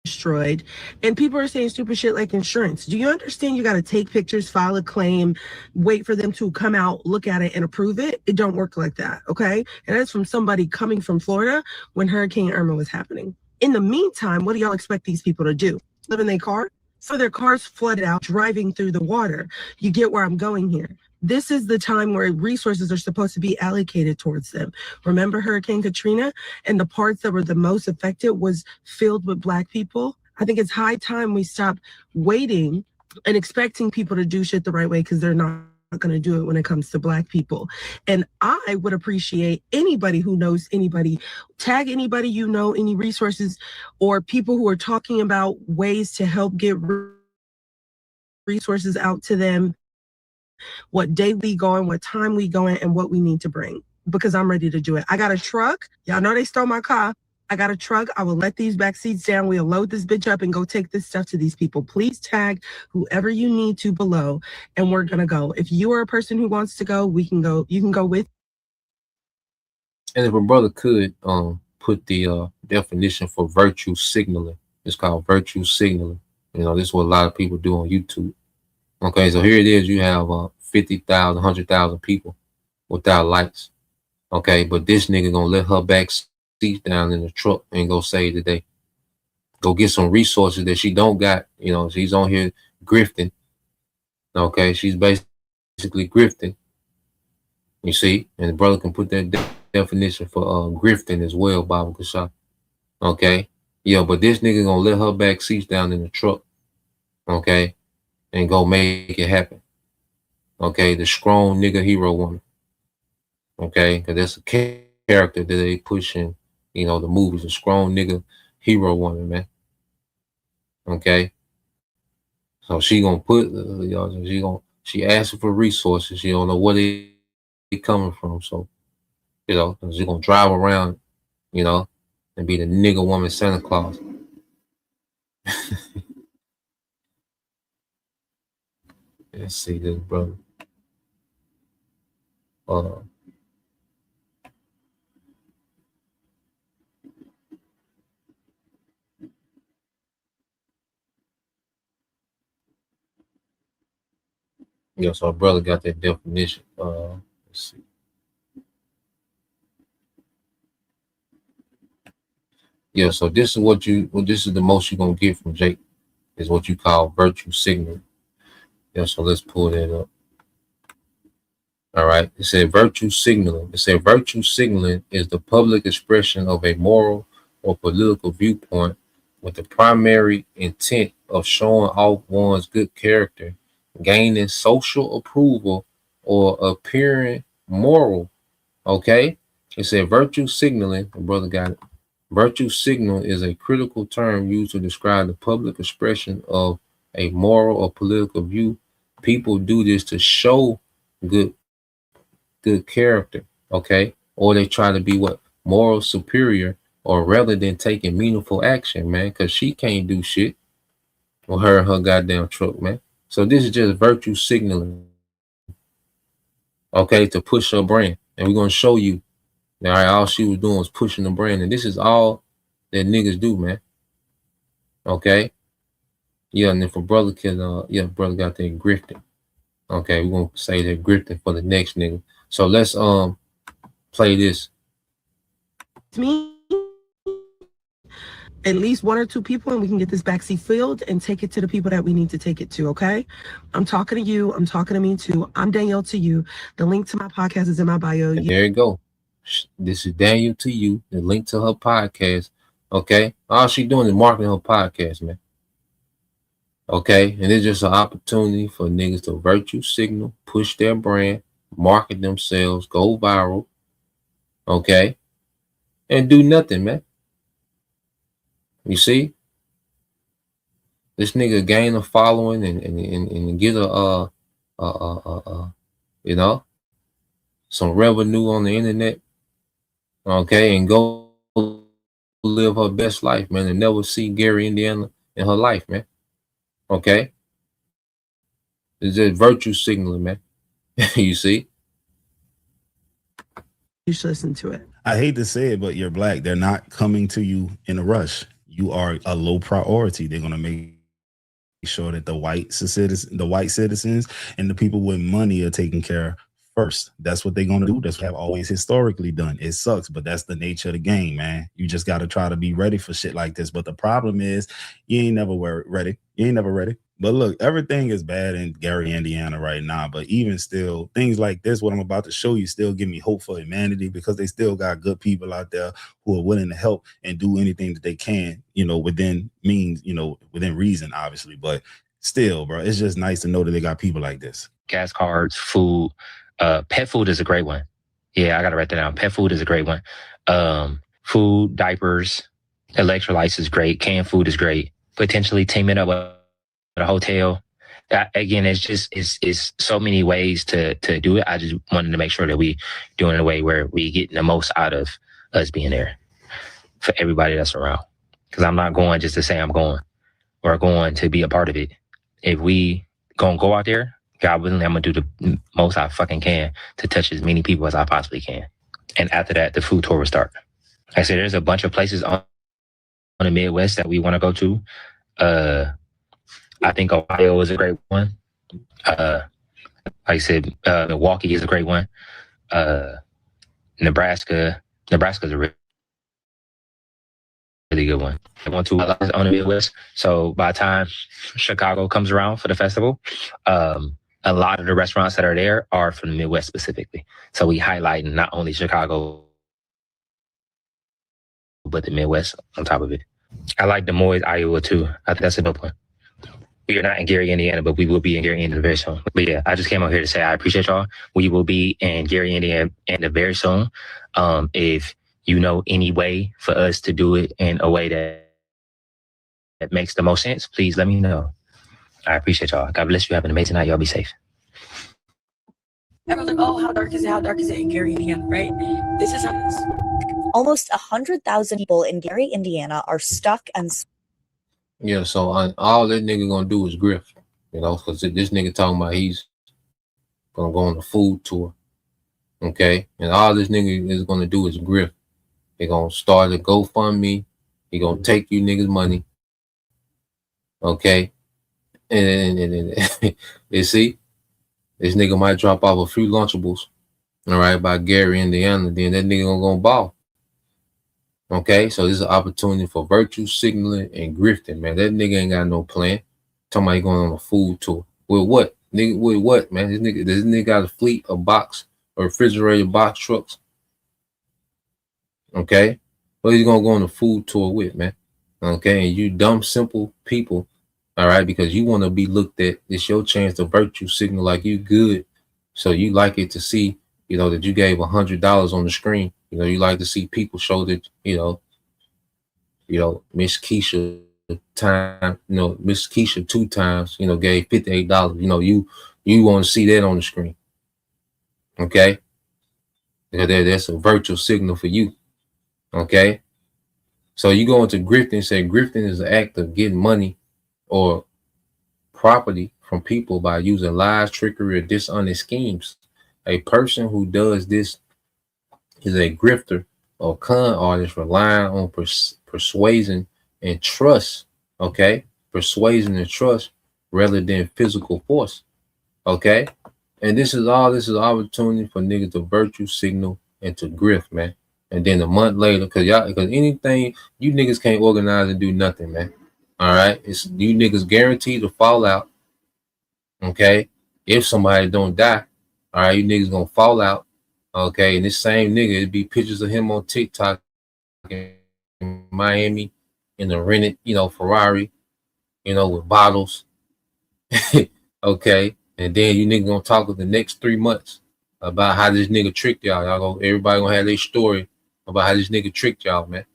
destroyed, and people are saying stupid shit like insurance. Do you understand you got to take pictures, file a claim, wait for them to come out, look at it, and approve it? It don't work like that, okay? And that's from somebody coming from Florida when Hurricane Irma was happening. In the meantime, what do y'all expect these people to do? Live in their car? So their cars flooded out, driving through the water. You get where I'm going here. This is the time where resources are supposed to be allocated towards them. Remember Hurricane Katrina? And the parts that were the most affected was filled with Black people. I think it's high time we stop waiting and expecting people to do shit the right way, because they're not going to do it when it comes to Black people. And I would appreciate anybody who knows anybody, tag anybody you know, any resources or people who are talking about ways to help get resources out to them, what day we going, what time we going, and what we need to bring, because I'm ready to do it. I got a truck. Y'all know they stole my car. I got a truck. I will let these back seats down. We'll load this bitch up and go take this stuff to these people. Please tag whoever you need to below, and we're going to go. If you are a person who wants to go, we can go. You can go with. And if a brother could put the definition for virtue signaling, it's called virtue signaling. You know, this is what a lot of people do on YouTube. Okay, so here it is. You have 50,000, 100,000 people without lights. Okay, but this nigga gonna let her back seat down in the truck and go save the day. Go get some resources that she don't got. You know, she's on here grifting. Okay, she's basically grifting. You see, and the brother can put that definition for grifting as well, Bible Kashaf. Okay, yeah, but this nigga gonna let her back seats down in the truck. Okay, and go make it happen. Okay, the strong nigga hero woman. Okay, because that's a character that they pushing, you know, the movies, a strong nigga hero woman, man. Okay, so she gonna put, she asking for resources. She don't know where they coming from, so you know, she gonna drive around, you know, and be the nigga woman Santa Claus. Let's see this, brother. Yeah, so our brother got that definition. Let's see. Yeah, so this is the most you're gonna get from Jake, is what you call virtue signaling. Yeah, so let's pull that up. All right. It said virtue signaling. It said virtue signaling is the public expression of a moral or political viewpoint with the primary intent of showing off one's good character, gaining social approval, or appearing moral. Okay. It said virtue signaling. The brother got it. Virtue signal is a critical term used to describe the public expression of a moral or political view. People do this to show good character, okay? Or they try to be what? Moral superior, or rather than taking meaningful action, man, because she can't do shit with her and her goddamn truck, man. So this is just virtue signaling, okay, to push her brand. And we're going to show you. All right, all she was doing was pushing the brand, and this is all that niggas do, man. Okay? Yeah, and if a brother can, brother got that grifting. Okay, we're going to say that grifting for the next nigga. So let's play this. Me, at least 1 or 2 people, and we can get this backseat filled and take it to the people that we need to take it to, okay? I'm talking to you. I'm talking to me too. I'm Danielle to you. The link to my podcast is in my bio. And there you go. This is Daniel to you. The link to her podcast. Okay? All she doing is marketing her podcast, man. Okay? And it's just an opportunity for niggas to virtue signal, push their brand, market themselves, go viral. Okay? And do nothing, man. You see? This nigga gain a following and get a you know, some revenue on the internet. Okay, and go live her best life, man, and never see Gary, Indiana in her life, man. Okay? It's just virtue signaling, man. You see? You should listen to it. I hate to say it, but you're black. They're not coming to you in a rush. You are a low priority. They're gonna make sure that the white citizens and the people with money are taken care of first. That's what they're gonna do. That's what they've always historically done. It sucks, but that's the nature of the game, man. You just gotta try to be ready for shit like this. But the problem is, you ain't never ready. You ain't never ready. But look, everything is bad in Gary, Indiana right now. But even still, things like this, what I'm about to show you, still give me hope for humanity, because they still got good people out there who are willing to help and do anything that they can, you know, within means, you know, within reason, obviously. But still, bro, it's just nice to know that they got people like this. Gas cards, food, pet food is a great one. Yeah, I got to write that down. Pet food is a great one. Food, diapers, electrolytes is great. Canned food is great. Potentially teaming up with a hotel. Again, it's so many ways to do it. I just wanted to make sure that we do it in a way where we get the most out of us being there for everybody that's around. Because I'm not going just to say I'm going. We're going to be a part of it. If we gonna go out there, God willing, I'm gonna do the most I fucking can to touch as many people as I possibly can. And after that, the food tour will start. Like I said, there's a bunch of places on the Midwest that we want to go to. I think Ohio is a great one. Like I said, Milwaukee is a great one. Nebraska's a really good one. I want to on the Midwest. So by the time Chicago comes around for the festival, a lot of the restaurants that are there are from the Midwest specifically. So we highlight not only Chicago, but the Midwest on top of it. I like Des Moines, Iowa too. I think that's a dope one. We are not in Gary, Indiana, but we will be in Gary, Indiana very soon. But yeah, I just came out here to say I appreciate y'all. We will be in Gary, Indiana very soon. If you know any way for us to do it in a way that makes the most sense, please let me know. I appreciate y'all. God bless you. Have an amazing night. Y'all be safe. Everyone's like, oh, how dark is it? How dark is it in Gary, Indiana, right? This is how it is. Almost 100,000 people in Gary, Indiana are stuck and Yeah, so all that nigga gonna do is grift, you know, because this nigga talking about he's gonna go on a food tour, okay? And all this nigga is gonna do is grift. He gonna start a GoFundMe. He gonna take you niggas money, okay? And you see, this nigga might drop off a few Lunchables, all right, by Gary, Indiana. Then that nigga gonna go ball. Okay, so this is an opportunity for virtue signaling and grifting, man. That nigga ain't got no plan. Talking about he going on a food tour. With what? Nigga, with what, man? This nigga got a fleet of box or refrigerated box trucks. Okay? What he's gonna go on a food tour with, man? Okay, and you dumb, simple people, all right, because you want to be looked at. It's your chance to virtue signal like you good. So you like it to see, you know, that you gave $100 on the screen. You know, you like to see people show that, you know, Miss Keisha time, you know, Miss Keisha 2 times, you know, gave $58. You know, you want to see that on the screen. Okay? Because that's a virtual signal for you. Okay? So you go into grifting and say grifting is an act of getting money or property from people by using lies, trickery, or dishonest schemes. A person who does this is a grifter or con artist relying on persuasion and trust, okay? Persuasion and trust rather than physical force, okay? And this is opportunity for niggas to virtue signal and to grift, man. And then a month later, because anything, you niggas can't organize and do nothing, man. All right? It's you niggas guaranteed to fall out, okay? If somebody don't die, all right, you niggas gonna fall out. Okay, and this same nigga, it'd be pictures of him on TikTok in Miami in a rented, you know, Ferrari, you know, with bottles. Okay, and then you nigga gonna talk for the next 3 months about how this nigga tricked y'all. Everybody gonna have their story about how this nigga tricked y'all, man.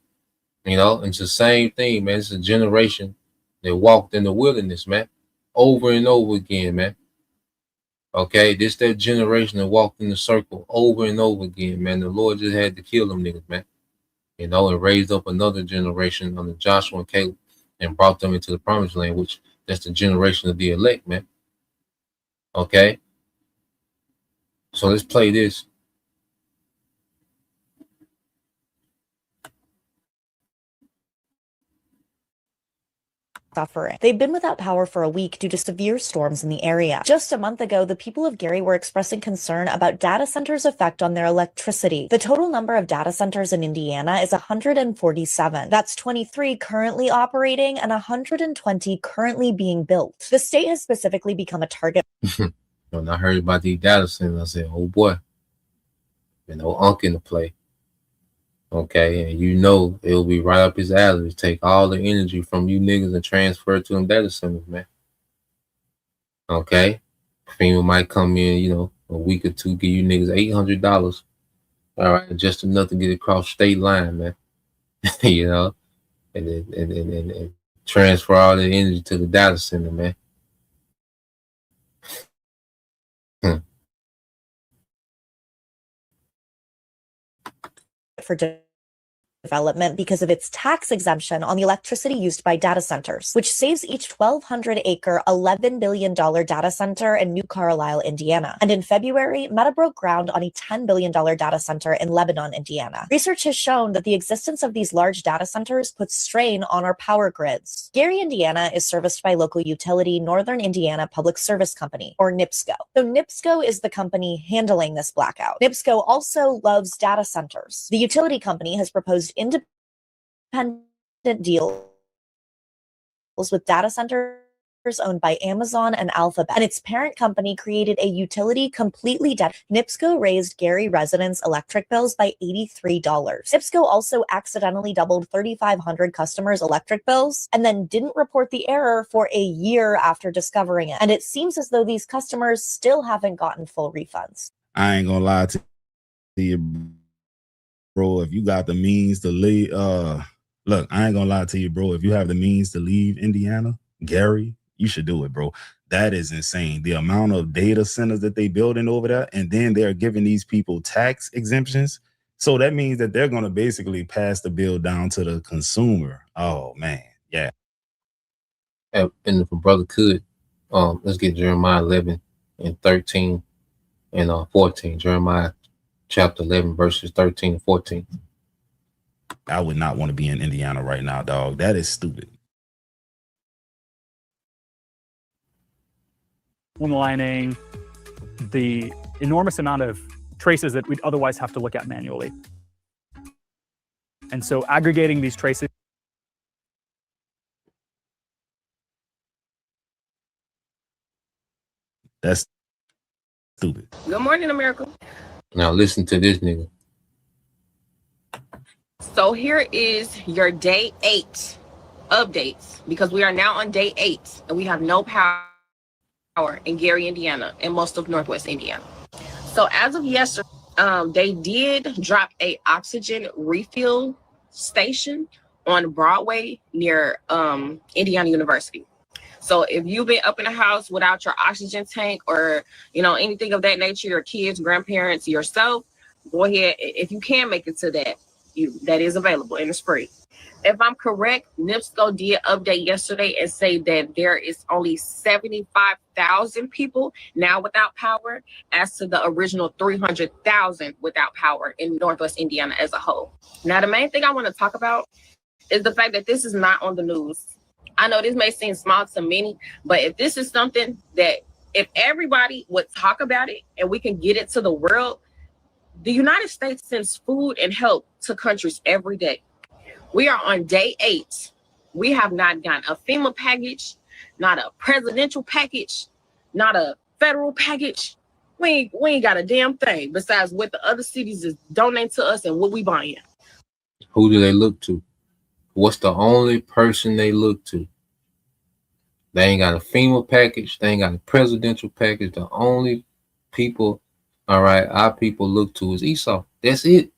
You know, and it's the same thing, man. It's a generation that walked in the wilderness, man, over and over again, man. Okay, this that generation that walked in the circle over and over again, man. The Lord just had to kill them niggas, man. You know, and raised up another generation under Joshua and Caleb and brought them into the promised land, which that's the generation of the elect, man. Okay. So let's play this. suffering. They've been without power for a week due to severe storms in the area. Just a month ago, the people of Gary were expressing concern about data centers' effect on their electricity. The total number of data centers in Indiana is 147. That's 23 currently operating and 120 currently being built. The state has specifically become a target. When I heard about these data centers, I said, oh boy, no unk in the play. Okay, and you know it'll be right up his alley to take all the energy from you niggas and transfer it to them data centers, man. Okay, FEMA might come in, you know, a week or two, give you niggas $800. All right, just enough to get across state line, man. You know, and transfer all the energy to the data center, man. For development because of its tax exemption on the electricity used by data centers, which saves each 1,200-acre, $11 billion data center in New Carlisle, Indiana. And in February, Meta broke ground on a $10 billion data center in Lebanon, Indiana. Research has shown that the existence of these large data centers puts strain on our power grids. Gary, Indiana is serviced by local utility Northern Indiana Public Service Company, or NIPSCO. So NIPSCO is the company handling this blackout. NIPSCO also loves data centers. The utility company has proposed independent deals with data centers owned by Amazon and Alphabet, and its parent company created a utility completely dead. NIPSCO raised Gary residents' electric bills by $83. NIPSCO also accidentally doubled 3,500 customers' electric bills and then didn't report the error for a year after discovering it. And it seems as though these customers still haven't gotten full refunds. I ain't gonna lie to you, bro. If you got the means to leave, look, I ain't gonna lie to you, bro. If you have the means to leave Indiana, Gary, you should do it, bro. That is insane. The amount of data centers that they building over there, and then they're giving these people tax exemptions. So that means that they're going to basically pass the bill down to the consumer. Oh man, yeah. And if a brother could, let's get Jeremiah 11 and 13 and 14. Jeremiah chapter 11 verses 13 and 14. I would not want to be in Indiana right now, dog. That is stupid. Aligning the enormous amount of traces that we'd otherwise have to look at manually. And so aggregating these traces. That's stupid. Good morning, America. Now listen to this nigga. So here is your day 8 updates, because we are now on day 8 and we have no power in Gary, Indiana, and most of Northwest Indiana. So as of yesterday, they did drop a oxygen refill station on Broadway near Indiana University. So if you've been up in the house without your oxygen tank or anything of that nature, your kids, grandparents, yourself, go ahead. If you can make it to that, that is available and it's free. If I'm correct, NIPSCO did update yesterday and say that there is only 75,000 people now without power, as to the original 300,000 without power in Northwest Indiana as a whole. Now, the main thing I want to talk about is the fact that this is not on the news. I know this may seem small to many, but if this is something that if everybody would talk about it and we can get it to the world, the United States sends food and help to countries every day. We are on day 8. We have not gotten a FEMA package, not a presidential package, not a federal package. We ain't got a damn thing besides what the other cities is donating to us and what we buying. Who do they look to? What's the only person they look to? They ain't got a FEMA package. They ain't got a presidential package. The only people, all right, our people look to is Esau. That's it.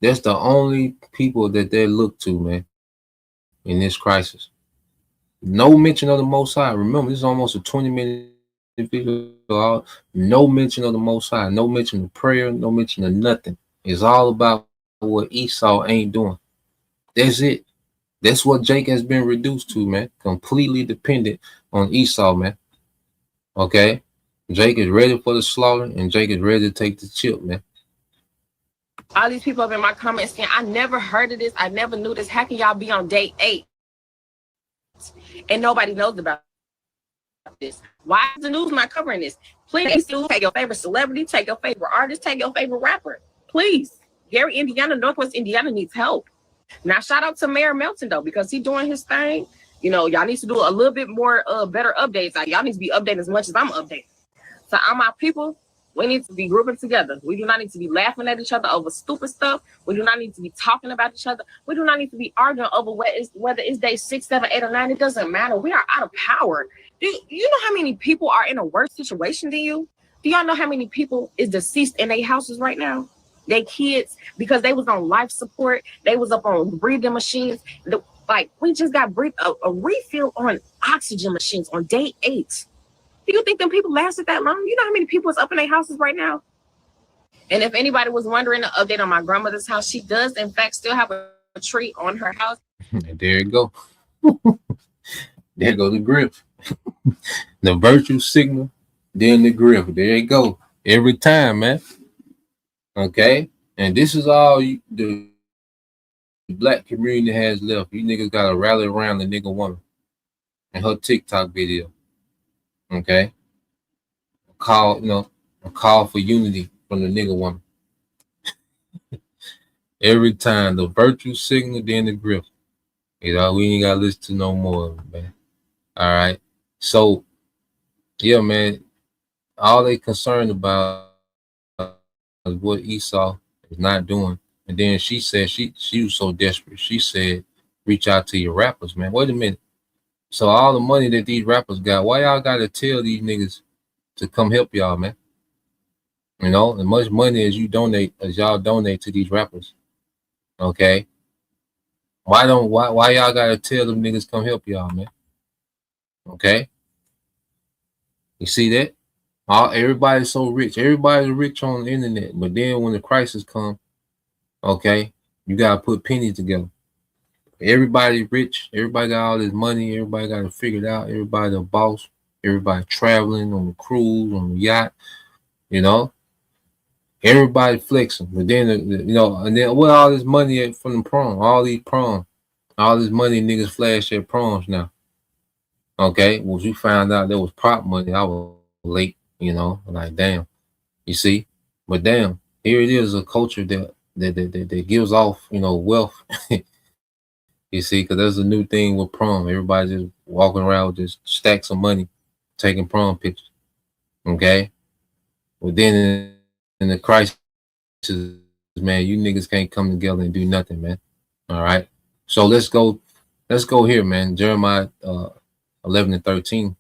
That's the only people that they look to, man, in this crisis. No mention of the Most High. Remember, this is almost a 20-minute video. No mention of the Most High. No mention of prayer. No mention of nothing. It's all about what Esau ain't doing. That's it. That's what Jake has been reduced to, man. Completely dependent on Esau, man. Okay? Jake is ready for the slaughter, and Jake is ready to take the chip, man. All these people up in my comments saying, I never heard of this. I never knew this. How can y'all be on day 8? And nobody knows about this. Why is the news not covering this? Please take your favorite celebrity, take your favorite artist, take your favorite rapper. Please. Gary, Indiana, Northwest Indiana needs help. Now, shout out to Mayor Melton, though, because he's doing his thing. Y'all need to do a little bit more better updates. Y'all need to be updated as much as I'm updated. So all my people, we need to be grouping together. We do not need to be laughing at each other over stupid stuff. We do not need to be talking about each other. We do not need to be arguing over whether it's day 6, 7, 8, or 9. It doesn't matter. We are out of power. Do you know how many people are in a worse situation than you? Do y'all know how many people is deceased in their houses right now? They kids, because they was on life support. They was up on breathing machines. We just got a refill on oxygen machines on day 8. Do you think them people lasted that long? You know how many people is up in their houses right now? And if anybody was wondering, an update on my grandmother's house, she does, in fact, still have a tree on her house. There you go. There goes the grip. The virtue signal, then the grip. There you go. Every time, man. Okay? And this is all the black community has left. You niggas got to rally around the nigga woman and her TikTok video. Okay? A call for unity from the nigga woman. Every time, the virtue signal, then the grip. You know, we ain't gotta listen to no more of it, man. All right. So yeah, man, all they concerned about is what Esau is not doing. And then she said she was so desperate. She said, reach out to your rappers, man. Wait a minute. So all the money that these rappers got, why y'all gotta tell these niggas to come help y'all, man? You know, as much money as y'all donate to these rappers. Okay. Why y'all gotta tell them niggas come help y'all, man? Okay. You see that? Everybody's so rich. Everybody's rich on the internet. But then when the crisis comes, okay, you gotta put pennies together. Everybody's rich. Everybody got all this money. Everybody got it figured out. Everybody the boss. Everybody traveling on the cruise, on the yacht. You know, everybody flexing. But then, you know, and then what all this money from the prom? All these prom, all this money niggas flash at proms now. Okay, well, you found out there was prop money. I was late. You know, like damn. You see, but damn, here it is, a culture that gives off, you know, wealth. You see, because there's a new thing with prom. Everybody just walking around with just stacks of money, taking prom pictures. Okay, well then in the crisis, man, you niggas can't come together and do nothing, man. All right, so let's go here, man. Jeremiah 11:13.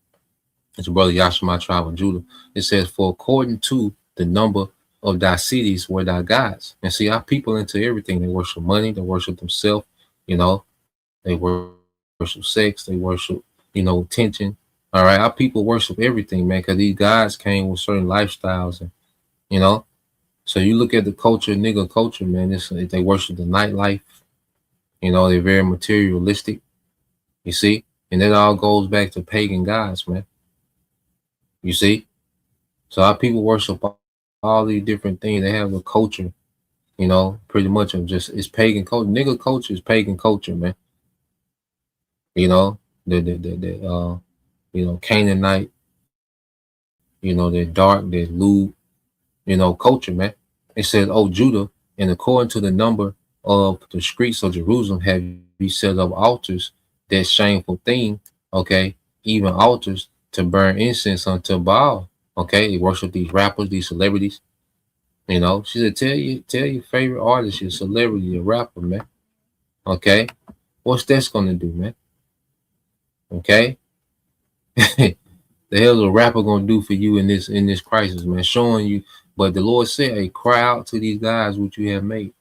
It's brother Yashima, tribe of Judah. It says, for according to the number of thy cities were thy gods. And see, our people into everything. They worship money, they worship themselves, you know, they worship sex, they worship, you know, attention. All right, our people worship everything, man, because these gods came with certain lifestyles, and you know. So you look at the culture, nigga culture, man, they worship the nightlife, you know, they're very materialistic, you see, and it all goes back to pagan gods, man. You see, so our people worship all these different things. They have a culture, you know, pretty much of just it's pagan culture. Nigga culture is pagan culture, man. You know, you know, Canaanite, you know, they're dark, they're lewd, you know, culture, man. It says, oh Judah, and according to the number of the streets of Jerusalem, have you set up altars, that shameful thing, okay, even altars to burn incense unto Baal. Okay, they worship these rappers, these celebrities. You know, she said, tell your favorite artist, your celebrity, your rapper, man. Okay, what's that's gonna do, man? Okay, the hell's a rapper gonna do for you in this crisis, man? Showing you, but the Lord said, hey, cry out to these guys what you have made.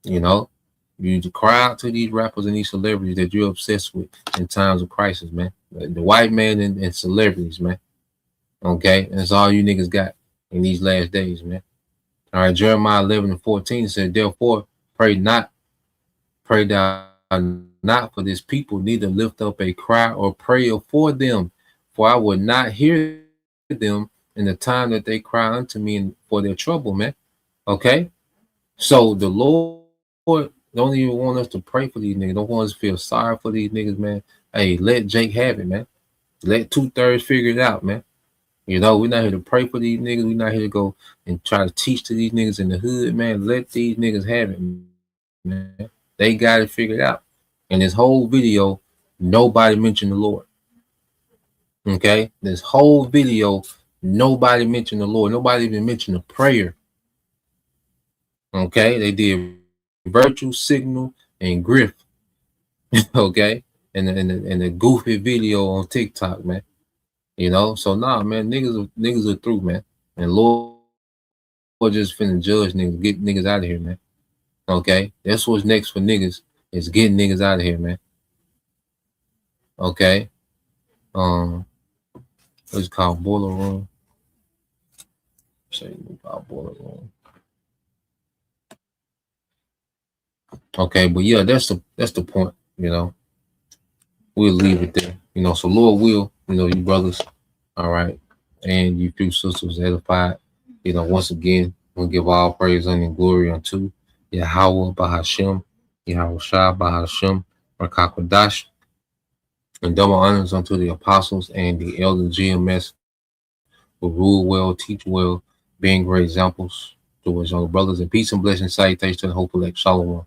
You know, you need to cry out to these rappers and these celebrities that you're obsessed with in times of crisis, man. The white man and celebrities, man. Okay, and that's all you niggas got in these last days, man. All right, Jeremiah 11:14 said, therefore, pray thou not for this people, neither lift up a cry or prayer for them, for I will not hear them in the time that they cry unto me for their trouble, man. Okay, so the Lord don't even want us to pray for these niggas. Don't want us to feel sorry for these niggas, man. Hey, let Jake have it, man. Let 2/3 figure it out, man. You know, we're not here to pray for these niggas. We're not here to go and try to teach to these niggas in the hood, man. Let these niggas have it, man. They got it figured out. In this whole video, nobody mentioned the Lord. Okay? This whole video, nobody mentioned the Lord. Nobody even mentioned the prayer. Okay? They did virtue, signal, and grift. Okay? And the goofy video on TikTok, man. You know, so nah, man, niggas are through, man. And Lord just finna judge niggas, get niggas out of here, man. Okay, that's what's next for niggas, is getting niggas out of here, man. Okay, what's it called, boiler room? Say about boiler room. Okay, but yeah, that's the point. You know, we'll leave it there. You know, so Lord will, you know, you brothers, all right, and you few sisters edified. You know, once again, we'll give all praise and glory unto Yahweh Bahashem, Yahweh Shah Bahashem, Rakakwadash, and double honors unto the apostles and the elder GMS who rule well, teach well, being great examples to his own brothers, and peace and blessing, salutations to the hopeful elect. Shalom.